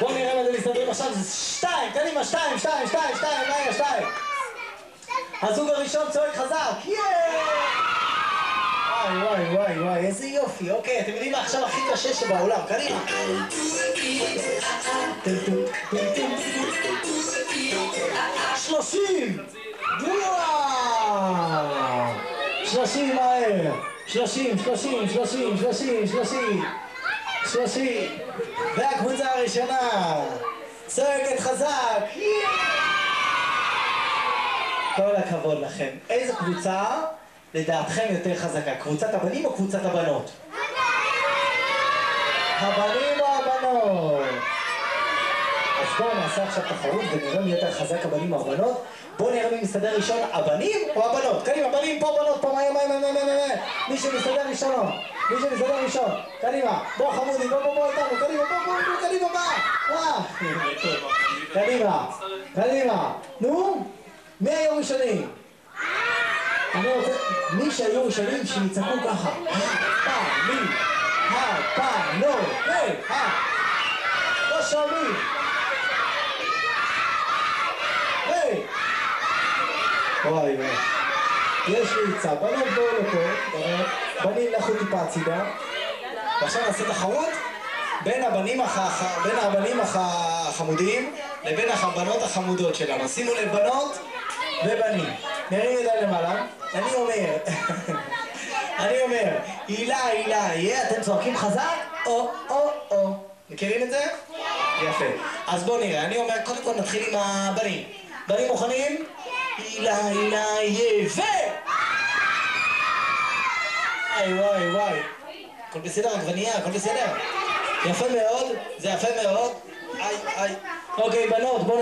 בואו נראה מה זה מסתדרים עכשיו, זה 2, קדימה, 2, מהר, 2. הזוג הראשון צועק חזק, וואי, איזה יופי, אוקיי, אתם יודעים מה עכשיו הכי קשה שבעולם, קדימה. 30! וואו! 30 מהר! 30! והקבוצה הראשונה צועקת חזק! כל הכבוד לכם. איזה קבוצה לדעתכם יותר חזקה? קבוצת הבנים או קבוצת הבנות? הבנים או הבנות? אז בואו נעשה עכשיו תחרות ונראה מי יותר חזק, הבנים או הבנות. בואו נראה מי מסתדר ראשון, הבנים או הבנות. קדימה, בנים פה, בנות פה, מהר. מי שמסתדר ראשון. קדימה, בוא חמודי, בוא איתנו, קדימה, קדימה. נו, מי היו ראשונים? אני רוצה, מי שהיו ראשונים שיצעקו ככה. הבנות, לא שומעים. וואי, יש לי עצה, בנות בואו לפה, בנים לכו טיפה הצידה, ועכשיו נעשה תחרות בין הבנים החמודים לבין הבנות החמודות שלנו. שימו לב, בנות ובנים. נרים ידיים למעלה, אני אומר, הילה, אתם צועקים חזק? או. מכירים את זה? יפה. אז בואו נראה, אני אומר, קודם כל נתחיל עם הבנים. בנים מוכנים? הילה, יפה! וואי. הכל בסדר, עגבנייה, הכל בסדר. יפה מאוד, זה יפה מאוד. אוקיי, בנות, בואו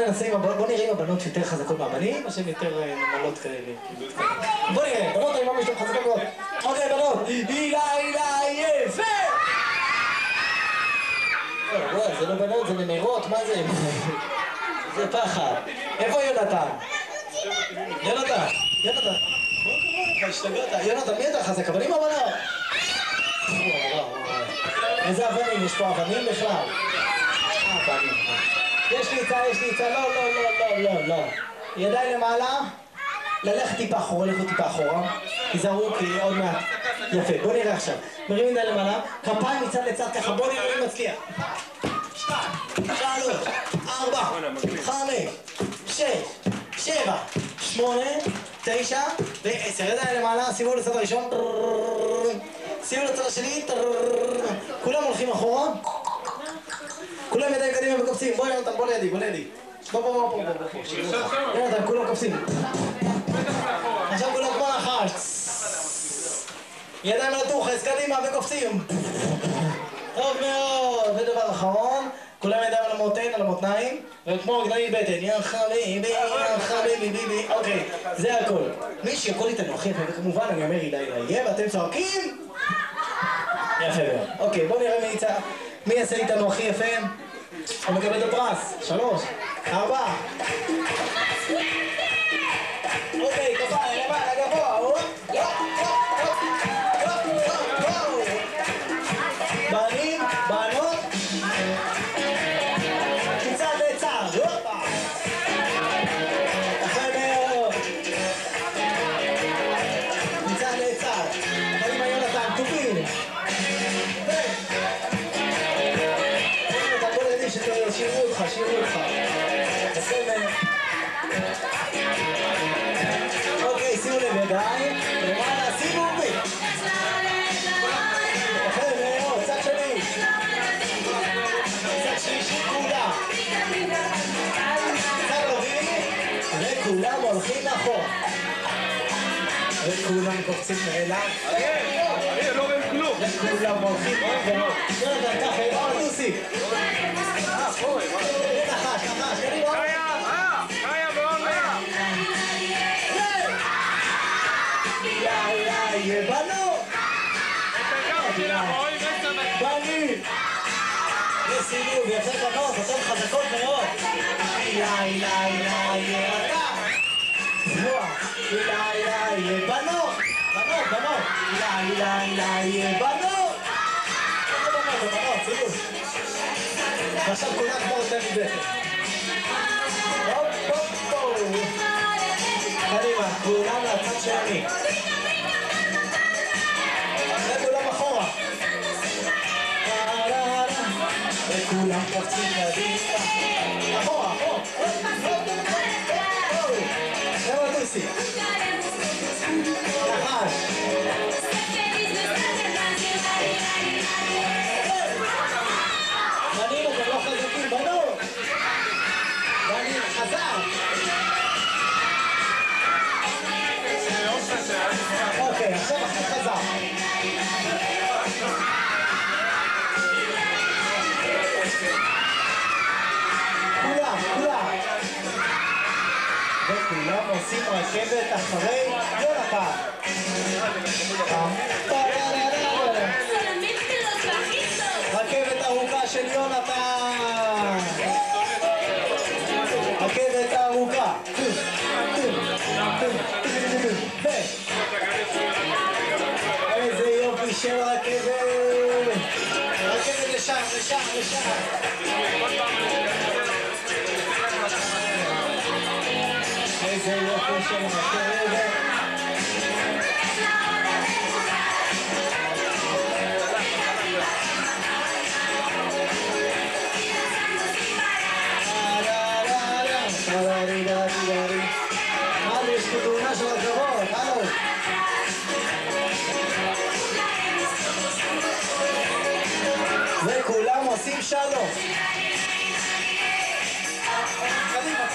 נראה אם הבנות יותר חזקות מהבנים, או שהן יותר נמלות כאלה. בואו נראה, בנות, האם ממש יותר חזקות מאוד. אוקיי, בנות, הילה, יפה! וואי, זה לא בנות, זה נמרות, מה זה? זה פחד. איפה יונתן? יונתן. יונתן, מי יותר חזק? הבנים או בנות? איזה אבנים? יש פה אבנים בכלל? אבנים. יש לי עצה, לא. ידיים למעלה, ללכת טיפה אחורה, תיזהרו כי עוד מעט. יפה, בוא נראה עכשיו. מרים ידיים למעלה, כפיים מצד לצד ככה, בוא נראה אם מצליח. 2, 3, 4, 5, 6, 7, 8, 9 ו10. ידיים למעלה, שימו לצד הראשון, שימו לצד השני, כולם הולכים אחורה. כולם ידיים קדימה וקופצים, בוא יונתן, בוא לידי. בוא. יונתן, כולם קופצים. עכשיו כולם כמו נחש. ידיים על הטוחס, קדימה וקופצים. טוב מאוד. ודבר אחרון, כולם ידיים על המותניים, וכמו גדלי בטן, יא חביבי. אוקיי, זה הכל. מי שיכול איתנו הכי יפה, וכמובן אני אומר הילה יהיה, ואתם צועקים? יפה מאוד. אוקיי, בוא נראה מי יעשה איתנו הכי יפה. הוא מקבל את הפרס. 3, 4. אוקיי, כפיים, למעלה, גבוה. בנים, בנות. מצד לצד. אחרי מאוד. מצד לצד. בנים היונתן, טובים. שירו אותך. בסדר. אוקיי, שימו לב ידיים. למעלה, סיבובי. אחרי מאוד, צד שני. צד שלישי כולה. צד רביעי. וכולם הולכים אחורה. וכולם קופצים מאליו. אני לא רואה כלום. וכולם הולכים אחורה. יונתן, ככה, ידעו תוסיף. נחש, קדימה. חיה ועונה. יהיה בנות. בנים. וסיבוב, יפה בנות, אתן חזקות מאוד. הילה, יהיה אתה. הילה, יהיה בנות. בנות. הילה, יהיה בנות. בנות, סיבוב. ועכשיו כולם כמו אותם מבטן. קדימה, כולם לצד שני. וכולם אחורה. וכולם קופצים קדימה. אחורה. זה מטוסי. נחש. בנים, אתם לא חזקים, בנות. בנים, חזק. אוקיי, עכשיו הכי חזק. כולם. וכולם עושים רכבת אחרי יונתן. רכבת ארוכה של יונתן. רכבת ארוכה. איזה יופי של רכבת. רכבת לשם. איזה יופי של רכבת. יש פה תאונה של רכבות, הלו. וכולם עושים שלום. קדימה.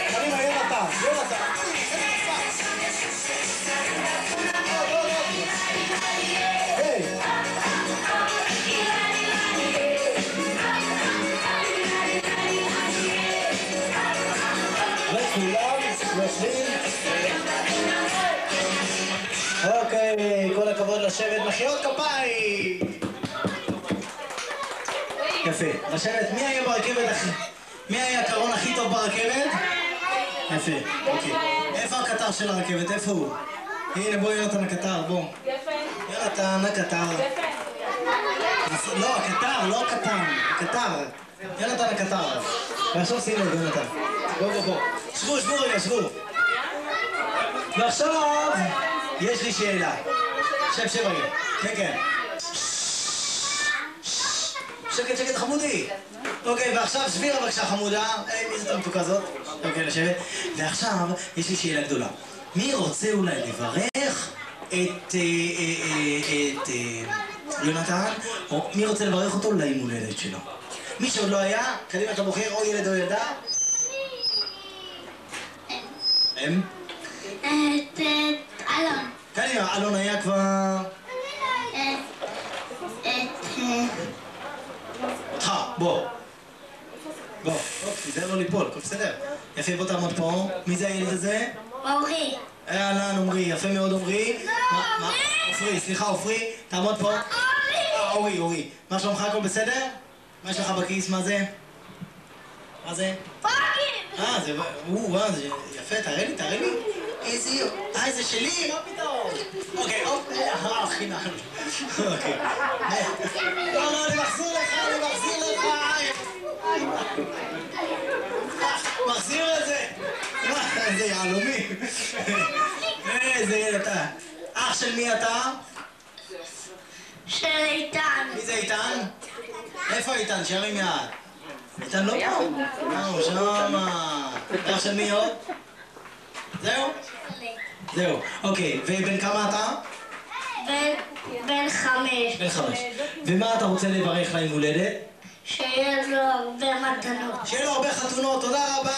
קדימה, יונתן. היי. אוקיי, כל הכבוד לשבת, מחיאות כפיים! יפה, לשבת, מי היה ברכבת הכי? מי היה הקרון הכי טוב ברכבת? יפה, אוקיי. איפה הקטר של הרכבת? איפה הוא? הנה בוא יונתן הקטר, בוא. יונתן הקטר. לא, הקטר, לא הקטן, הקטר. יונתן הקטר. ועכשיו שים לב, יונתן. בוא. שבו רגע, שבו. ועכשיו, יש לי שאלה. שב רגע. כן. שקט חמודי. אוקיי, ועכשיו שבירה בבקשה חמודה. מי זאת המתוקה הזאת? אוקיי, לשבת. ועכשיו, יש לי שאלה גדולה. מי רוצה אולי לברך את יונתן, או מי רוצה לברך אותו ליום הולדת שלו? מי שעוד לא היה, קדימה אתה בוחר או ילד או ילדה? הם? את אלון. קדימה, אלון היה כבר... אותך, בוא. תיזהר לא ליפול, הכל בסדר. יפה, בוא תעמוד פה. מי זה הילד הזה? אורי. אהלן, עומרי, יפה מאוד עומרי. עופרי, סליחה עופרי, תעמוד פה. אורי. מה שלומך, הכל בסדר? מה יש לך בכיס, מה זה? מה זה? פאקים! זה יפה, תראה לי. איזה יופי. זה שלי, מה פתאום? אוקיי, חינם. אוקיי. לא, אני מחזיר לך. מחזיר את זה. איזה יעלומי. איזה ילד אתה. אח של מי אתה? של איתן. מי זה איתן? איפה איתן? שירים יד. איתן לא פה? הוא שמה. אח של מי עוד? זהו. אוקיי, ובן כמה אתה? בן 5. בן 5. ומה אתה רוצה לברך ליום הולדת? שיהיה לו הרבה מתנות. שיהיה לו הרבה חתונות, תודה רבה.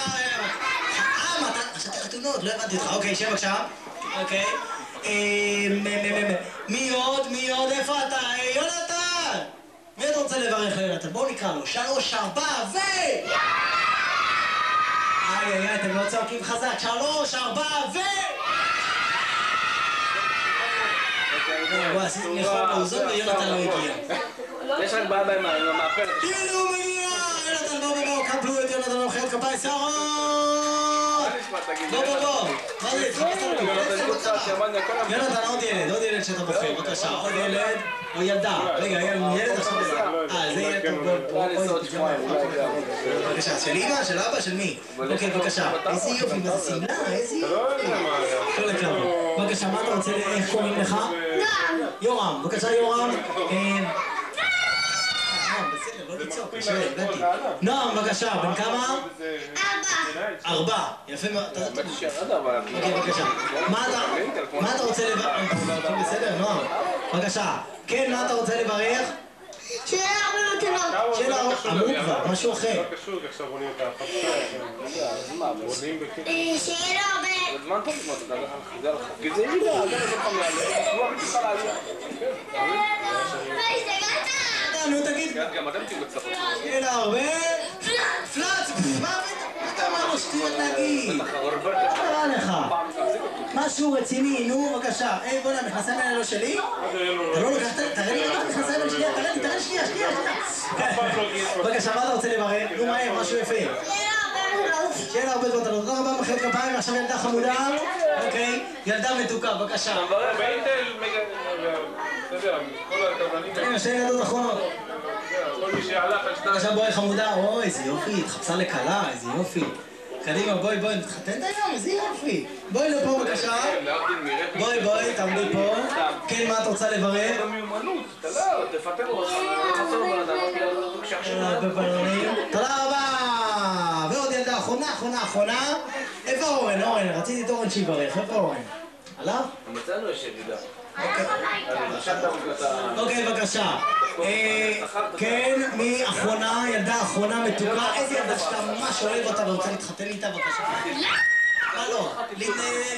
חשבתי חתונות, לא הבנתי אותך. אוקיי, שב בבקשה. אוקיי. מי עוד? איפה אתה? יונתן! מי אתה רוצה לברך ליונתן? בואו נקרא לו. 3, 4 ו... אתם לא צועקים חזק. 3, 4 ו... וואי, עשיתי לי חור באוזון ויונתן לא הגיע. יש רק בעיה עם המאפרת. הנה הוא מגיע! יונתן, בואו, קבלו את יונתן במחיאות כפיים, שערות! בוא. מה זה? יונתן, עוד ילד שאתה בוחר, בבקשה. עוד ילד או ילדה. רגע, ילד עכשיו... זה ילד טוב. בבקשה, של אמא, של אבא, של מי? אוקיי, בבקשה. איזה יופי, מה זה שמלה? איזה יופי. כל הכבוד. בבקשה, מה אתה רוצה, איך קוראים לך? יורם. בבקשה, יורם. בסדר, לא לצעוק, נועם, בבקשה, בן כמה? 4. יפה מאוד. אוקיי, בבקשה. מה אתה רוצה לברך? בסדר, נועם. בבקשה. כן, מה אתה רוצה לברך? שיהיה הרבה מתנות. שיהיה לו אמרו כבר, משהו אחר. שיהיה לו הרבה... נו, תגיד. גם אתם תהיו בצלחות. שיהיה לו הרבה... פלאץ! מה אתה אמר לו שטויות להגיד? מה קרה לך? משהו רציני, נו, בבקשה. בוא'נה, מכנסיים האלה לא שלי? אתה לא לוקח, תראה לי מה מכנסיים האלה שלי, תראה לי שנייה. בבקשה, מה אתה רוצה לברר? נו, מהר, משהו יפה. שיהיה לה הרבה מתנות. תודה רבה, מחיאות כפיים, עכשיו ילדה חמודה. אוקיי, ילדה מתוקה, בבקשה. באינטל, אתה יודע, כל הקבלנים... הנה, 2 ילדות אחרונות. כל מי שהלך על שתיים... עכשיו בואי חמודה, אוי, איזה יופי, התחפשה לכלה, איזה יופי. קדימה, בואי, נתחתן היום, איזה יופי. בואי לפה בבקשה. בואי, תעמדי פה. כן, מה את רוצה לברר? במיומנות, אתה לא, תפטר אותך, תחסור בן אדם, תודה רבה! ועוד ילדה אחרונה. איפה אורן? רציתי את אורן שיברך, איפה אורן? הלך? מצאנו יש ידידה. אוקיי, בבקשה. כן, מי אחרונה, ילדה אחרונה מתוקה, איזה ילדה שאתה ממש אוהב אותה ורוצה להתחתן איתה, בבקשה. מה לא?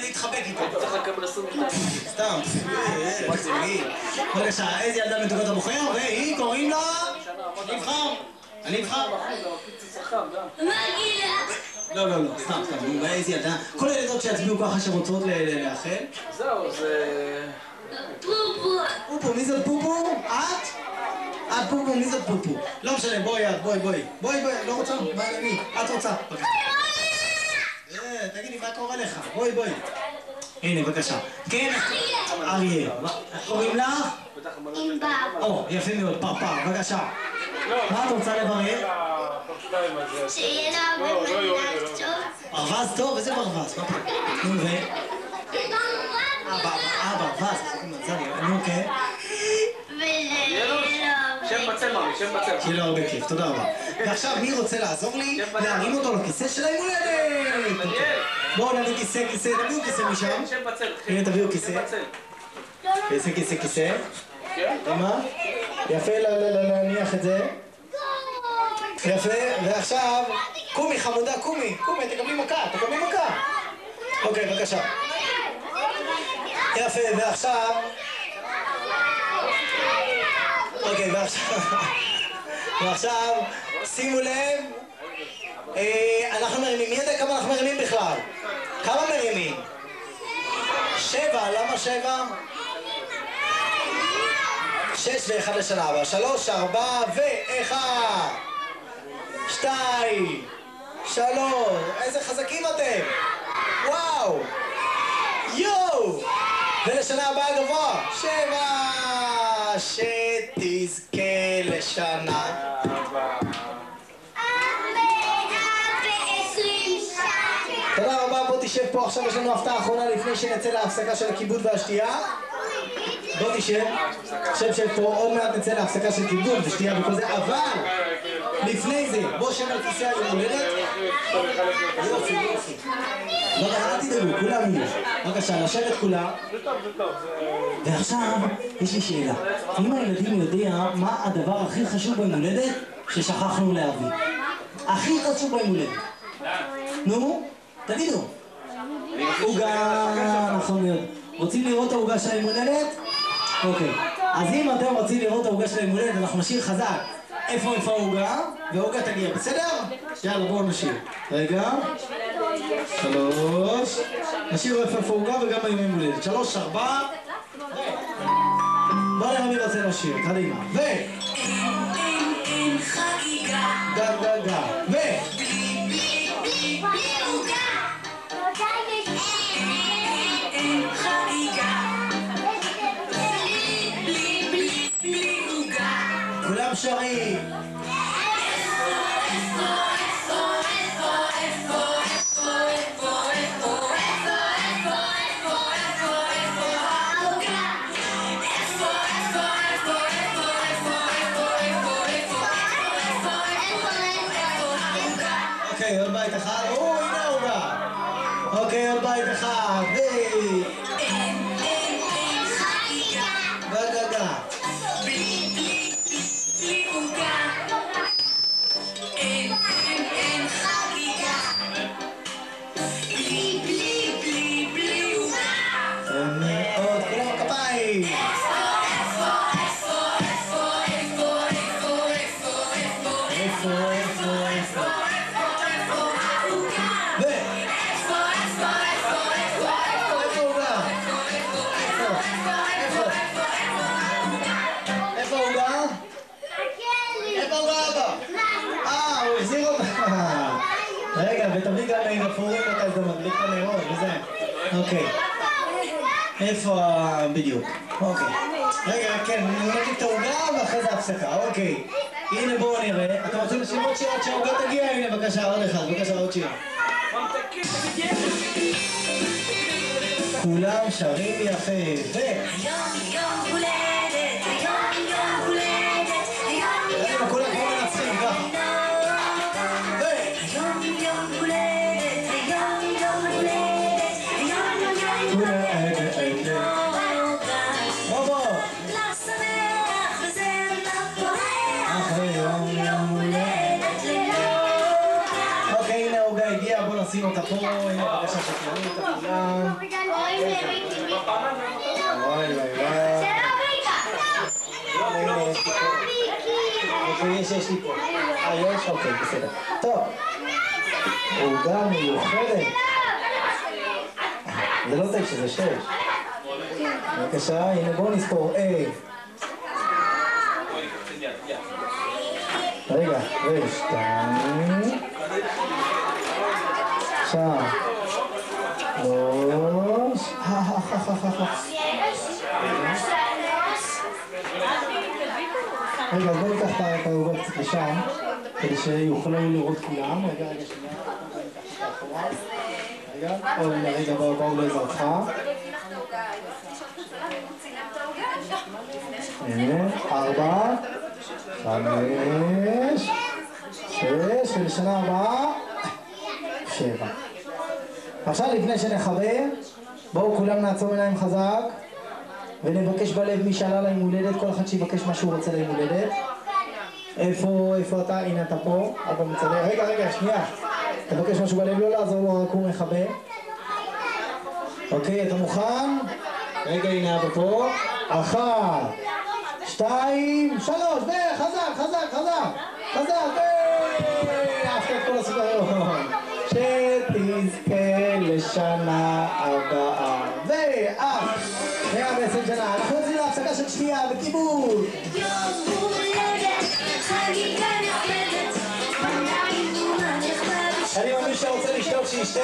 להתחבק איתה. צריך לקבל 22. סתם. בבקשה, איזה ילדה מתוקה אתה בוחר? והיא קוראים לה? אני אבחר. מה גילה? לא, לא, לא, סתם, איזה ילדה. כל הילדות שיצביעו ככה שרוצות לאחל. זהו, זה... בובו. פופו, מי זאת פופו? את? את פופו, מי זאת פופו? לא משנה, בואי את, בואי, לא רוצה? מה, מי? את רוצה? תגידי, מה קורה לך? בואי. הנה, בבקשה. כן, אריה. איך קוראים לך? ענבר. או, יפה מאוד, פרפר, בבקשה. מה את רוצה לברר? שיהיה לה הרבה מזל טוב. ברווז טוב? איזה ברווז? נו, ו? ברווז, נו, כן. שם בצל, ממי, שם בצל. שיהיה לו הרבה כיף, תודה רבה. ועכשיו, מי רוצה לעזור לי? להרים אותו לכיסא של היום הולדת! בואו נביא כיסא, תביאו כיסא משם. שם בצל. הנה, תביאו כיסא. כיסא. מה? יפה להניח את זה. יפה, ועכשיו, קומי חמודה, קומי, תקבלי מכה. אוקיי, בבקשה. יפה, ועכשיו... אוקיי, ועכשיו, שימו לב, אנחנו מרימים, מי יודע כמה אנחנו מרימים בכלל? כמה מרימים? 7, למה 7? 6 ו1 לשנה הבאה, 3, 4 ו1 2 3, איזה חזקים אתם! וואו! יואו! ולשנה הבאה גבוה, 7 שתזכה לשנה תודה רבה, בוא תשב פה, עכשיו יש לנו הפתעה אחרונה לפני שנצא להפסקה של הכיבוד והשתייה. בוא תשב, שב פה, עוד מעט נצא להפסקה של כיבוד ושתייה וכל זה, אבל לפני זה, בוא שב על כיסא היום הולדת. יופי. לא, אל תדאגו, כולם יהיו. בבקשה, לשבת כולם. ועכשיו, יש לי שאלה. אם הילדים יודע מה הדבר הכי חשוב ביום הולדת ששכחנו להביא? הכי חשוב ביום הולדת. נו, תגידו. עוגה, נכון מאוד. רוצים לראות את העוגה של היום הולדת? אוקיי. אז אם אתם רוצים לראות את העוגה של היום הולדת, אנחנו נשאיר חזק. איפה העוגה? והעוגה תגיע, בסדר? יאללה, בואו נשאיר. רגע. 3. נשאיר איפה העוגה וגם היום הולדת. 3, 4. בוא נראה מי רוצה לשיר, קדימה. ו... אין חגיגה. גה. ו... בלי עוגה. אין חגיגה. בלי עוגה. כולם שרים. אוקיי, עוד בית אחד. הנה העוגה. אוקיי, עוד בית אחד. אין חגיגה. גה. בלי עוגה. אין חגיגה. בלי עוגה. מאוד, כולם כפיים. רגע, ותביא גם עם אותה, זה מדליק את הנרות, וזה. אוקיי. איפה בדיוק? אוקיי. רגע, כן, נגיד את העוגה ואחרי זה הפסקה, אוקיי. הנה בואו נראה. אתם רוצים לשיר עוד שיר עד שהעוגה תגיע? הנה, בבקשה, עוד אחד, בבקשה, עוד שיר. כולם שרים יפה, ו... יום הולדת, רגע, כולם כמו מנצחים, ככה. נשים אותה פה, הנה בבקשה שתראו אותה כולם. וואי. יש לי פה. יש? אוקיי, בסדר. טוב. עוגה מיוחדת. זה לא 9, זה 6. בבקשה, הנה בואו נספור. רגע, 2. עכשיו. 3. רגע, אז בואו ניקח את העוגה קצת לשם, כדי שיוכלו לראות כולם. רגע, שנייה. רגע, בואו לעזרתך. הנה, 4, 5, 6, ולשנה הבאה 7. עכשיו לפני שנחבר, בואו כולם נעצום עיניים חזק ונבקש בלב מי שעלה ליום הולדת, כל אחד שיבקש מה שהוא רוצה ליום הולדת. איפה אתה? הנה אתה פה, אבא מצלם. רגע, שנייה. תבקש משהו בלב, לא לעזור לו, רק הוא מחבר. אוקיי, אתה מוכן? רגע, הנה אבא פה. 1, 2, 3, וחזק, אהבת את כל הסגרון. שתזכה לשנה הבאה. ואף 120 שנה. אנחנו יוצאים להפסקה של שנייה בכיבוד. אני מאמין שרוצה לשתות שישתה.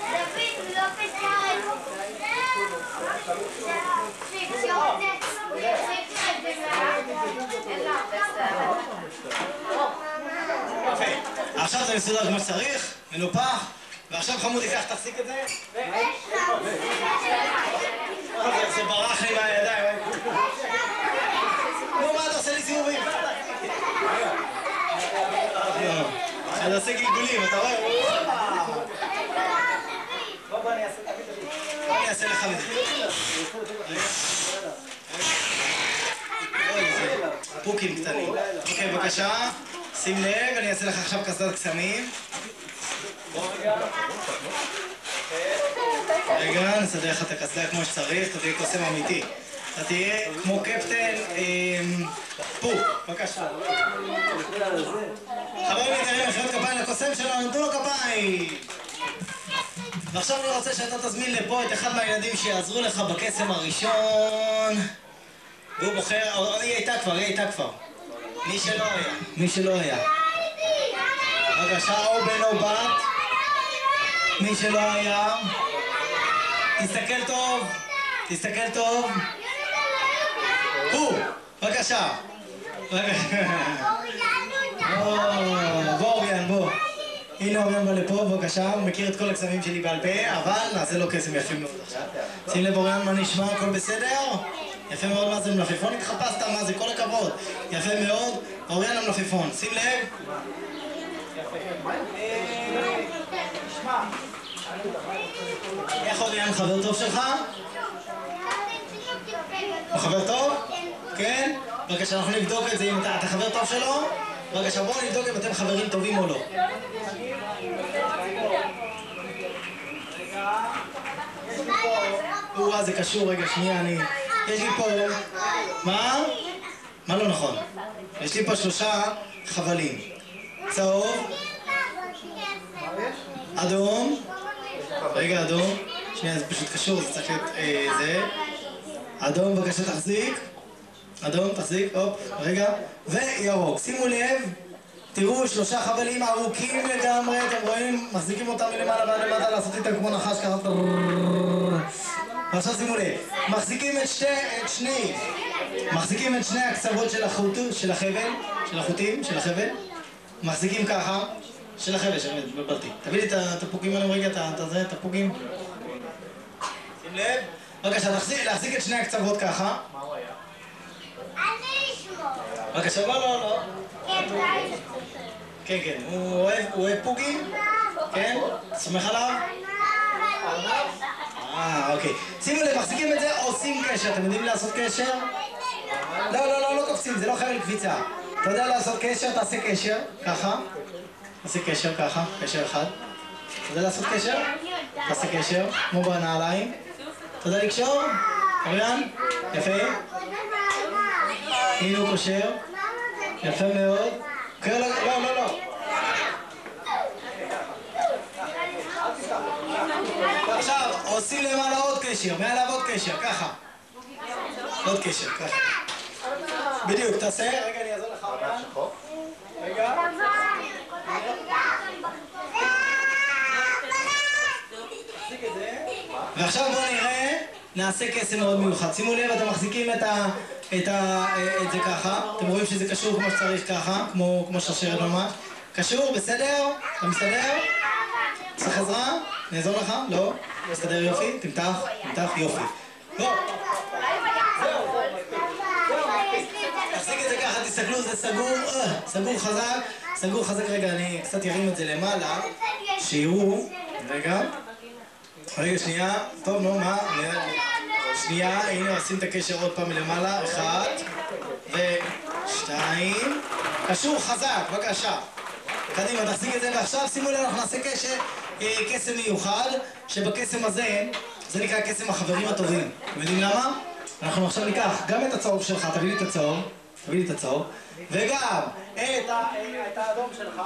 דוד, לא פסק עכשיו זה מסודר כמו שצריך, מנופח, ועכשיו חמודי כך תחזיק את זה. זה ברח לי מהידיים. נו, מה אתה עושה לי סיבובים? אתה עושה גלגולים, אתה רואה? בוא אני אעשה לך את זה. פוקים קטנים. אוקיי, בבקשה, שים לב, אני אעשה לך עכשיו קסדת קסמים. רגע, נסדר לך את הקסדה כמו שצריך, אתה תהיה קוסם אמיתי. אתה תהיה כמו קפטן פוק, בבקשה. חברים יקרים, מחיאות כפיים לקוסם שלנו, נתנו לו כפיים! ועכשיו אני רוצה שאתה תזמין לפה את אחד מהילדים שיעזרו לך בקסם הראשון. והוא בוחר, היא הייתה כבר. מי שלא היה. בבקשה, או בן או בת. מי שלא היה. תסתכל טוב. הוא, בבקשה. בוא אוריאן, בוא. הנה אוריאן בא לפה, בבקשה, הוא מכיר את כל הקסמים שלי בעל פה, אבל נעשה לו קסם יפים מאוד עכשיו. שים לב אוריאן, מה נשמע? הכל בסדר? יפה מאוד, מה זה מלפפון? התחפשת, מה זה? כל הכבוד. יפה מאוד, אוריאן המלפפון, שים לב. איך אוריאן, חבר טוב שלך? הוא חבר טוב? כן? בבקשה, אנחנו נבדוק את זה אם אתה חבר טוב שלו. בבקשה, בואו נבדוק אם אתם חברים טובים או לא. זה קשור, רגע, שנייה, יש לי פה... מה? מה לא נכון? יש לי פה 3 חבלים. צהוב. אדום. רגע, אדום. שנייה, זה פשוט קשור, זה צריך להיות זה. אדום, בבקשה, תחזיק. אדום, תחזיק, הופ, רגע. וירוק. שימו לב, תראו 3 חבלים ארוכים לגמרי, אתם רואים? מחזיקים אותם מלמעלה ועד למטה, לעשות איתם כמו נחש ככה. ועכשיו שימו לב, מחזיקים את שני הקצוות של החבל, מחזיקים ככה, של החבל, בלבלתי. תביא לי את הפוקים עליהם רגע, את הפוקים. שים לב, בבקשה, להחזיק את שני הקצוות ככה. מה הוא היה? בבקשה, לא. כן, הוא אוהב פוקים? כן? סומך עליו? אוקיי. שימו לב, מחזיקים את זה, עושים קשר. אתם יודעים לעשות קשר? לא קופצים, זה לא חבל קפיצה. אתה יודע לעשות קשר, תעשה קשר, ככה. תעשה קשר, ככה, קשר אחד. אתה יודע לעשות קשר? תעשה קשר, כמו בנעליים. אתה יודע לקשור? אוריאן? יפה. הנה הוא קושר. יפה מאוד. לא. עכשיו, עושים למעלה עוד קשר, מעליו עוד קשר, ככה. עוד קשר, ככה. בדיוק, תעשה. רגע, אני אעזור לך. רגע. תחזיק את זה. ועכשיו בואו נראה, נעשה קסם מאוד מיוחד. שימו לב, אתם מחזיקים את זה ככה. אתם רואים שזה קשור כמו שצריך ככה, כמו שרשרת ממש. קשור, בסדר? אתה מסתדר? צריך עזרה? נעזור לך? לא? מסתדר יופי? תמתח, יופי. לא. תחזיק את זה ככה, תסתכלו, זה סגור חזק, רגע, אני קצת ירים את זה למעלה, שיראו, רגע, שנייה, טוב, נו, מה? שנייה, הנה, עושים את הקשר עוד פעם מלמעלה, 1 ו2, קשור חזק, בבקשה. קדימה, תחזיק את זה, ועכשיו שימו לב, אנחנו נעשה קסם מיוחד, שבקסם הזה, זה נקרא קסם החברים הטובים. אתם יודעים למה? אנחנו עכשיו ניקח גם את הצהוב שלך, תביא לי את הצהוב, וגם את האדום שלך,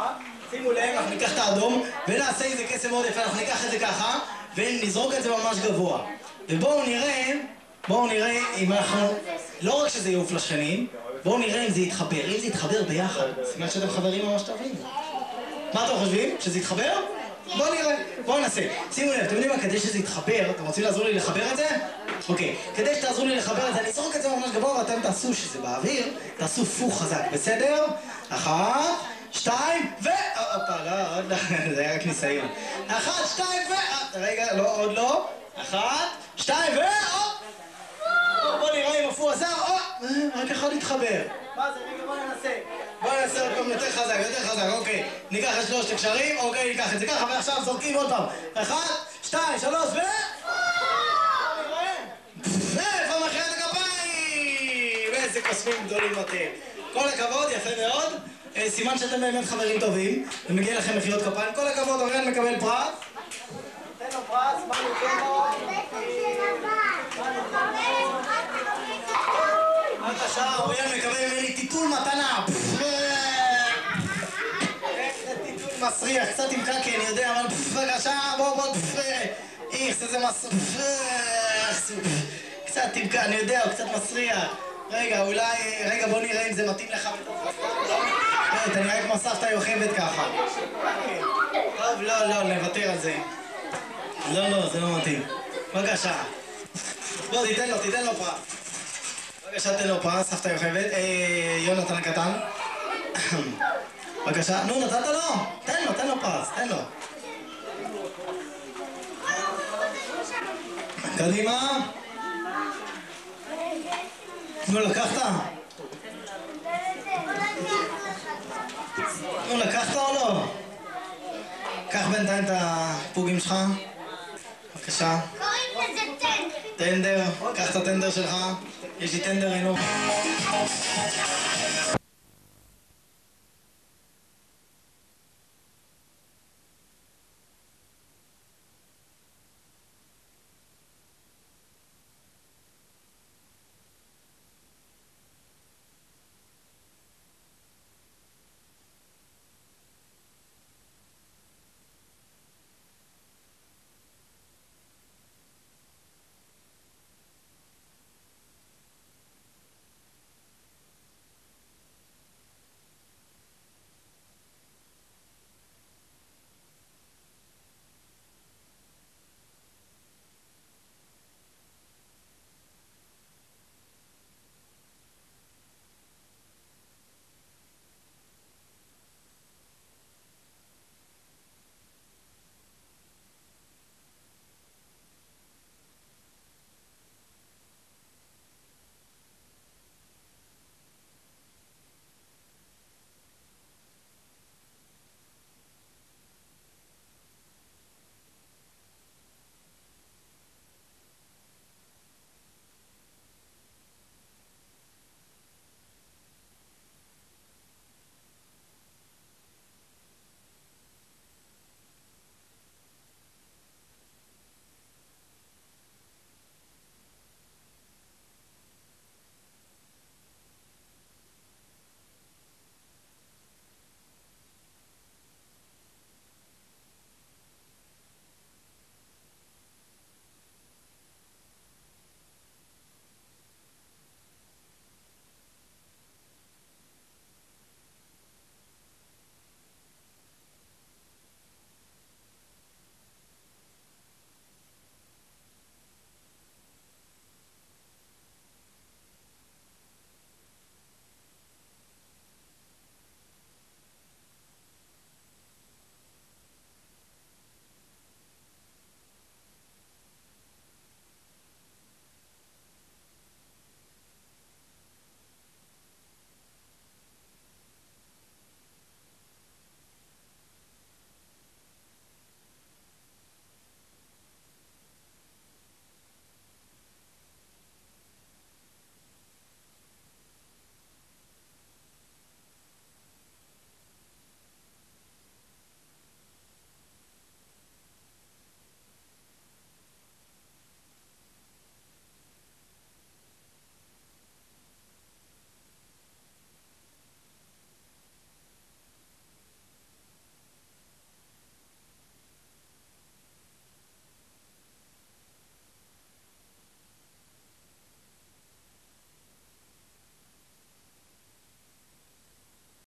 שימו לב, אנחנו ניקח את האדום, ונעשה איזה קסם מאוד יפה, אנחנו ניקח את זה ככה, ונזרוק את זה ממש גבוה. ובואו נראה אם אנחנו, לא רק שזה יעוף לשכנים, בואו נראה אם זה יתחבר ביחד. סימן שאתם חברים ממש טובים. מה אתם חושבים? שזה יתחבר? בואו נראה, בואו נעשה. שימו לב, אתם יודעים מה? כדי שזה יתחבר, אתם רוצים לעזור לי לחבר את זה? אוקיי, כדי שתעזרו לי לחבר את זה, אני אזרוק את זה ממש גבוה, ואתם תעשו שזה באוויר, תעשו פוך חזק, בסדר? 1, 2, הופה, לא, עוד לא, זה היה רק ניסיון. 1, 2, רגע, לא, עוד לא. 1, 2, בוא נראה אם אפור עזר, רק אחד להתחבר. מה זה? רגע, בוא ננסה עוד פעם יותר חזק, אוקיי. ניקח את שלושת הקשרים, אוקיי, ניקח את זה ככה, ועכשיו זורקים עוד פעם. 1, 2, 3, איפה מחיאות הכפיים? איזה קוסמים גדולים אתם. כל הכבוד, יפה מאוד. סימן שאתם באמת חברים טובים, ומגיע לכם מחיאות כפיים. כל הכבוד, אוריאן מקבל פרס. תן לו פרס, מה ניתן לו? בבקשה, אוריאן מקבל ממני טיטול מתנה. איזה טיטול מסריח, קצת עם קקי, אני יודע, אבל בבקשה, בוא, איכס, איזה מסריח. קצת עם קקי, אני יודע, הוא קצת מסריח. רגע, בוא נראה אם זה מתאים לך בתוך הסתם. אני רק כמו סבתא יוכבת ככה. טוב, לא, נוותר על זה. לא, זה לא מתאים. בבקשה. בוא, תיתן לו פרס. בבקשה, תן לו פרס, סבתא יוכבת. יונתן הקטן. בבקשה. נו, נתת לו? תן לו פרס, תן לו. קדימה. נו, לקחת? נו, לקחת או לא? קח בינתיים את הפוגים שלך. בבקשה. קוראים לזה טנדר. טנדר, קח את הטנדר שלך. יש לי טנדר, אינו.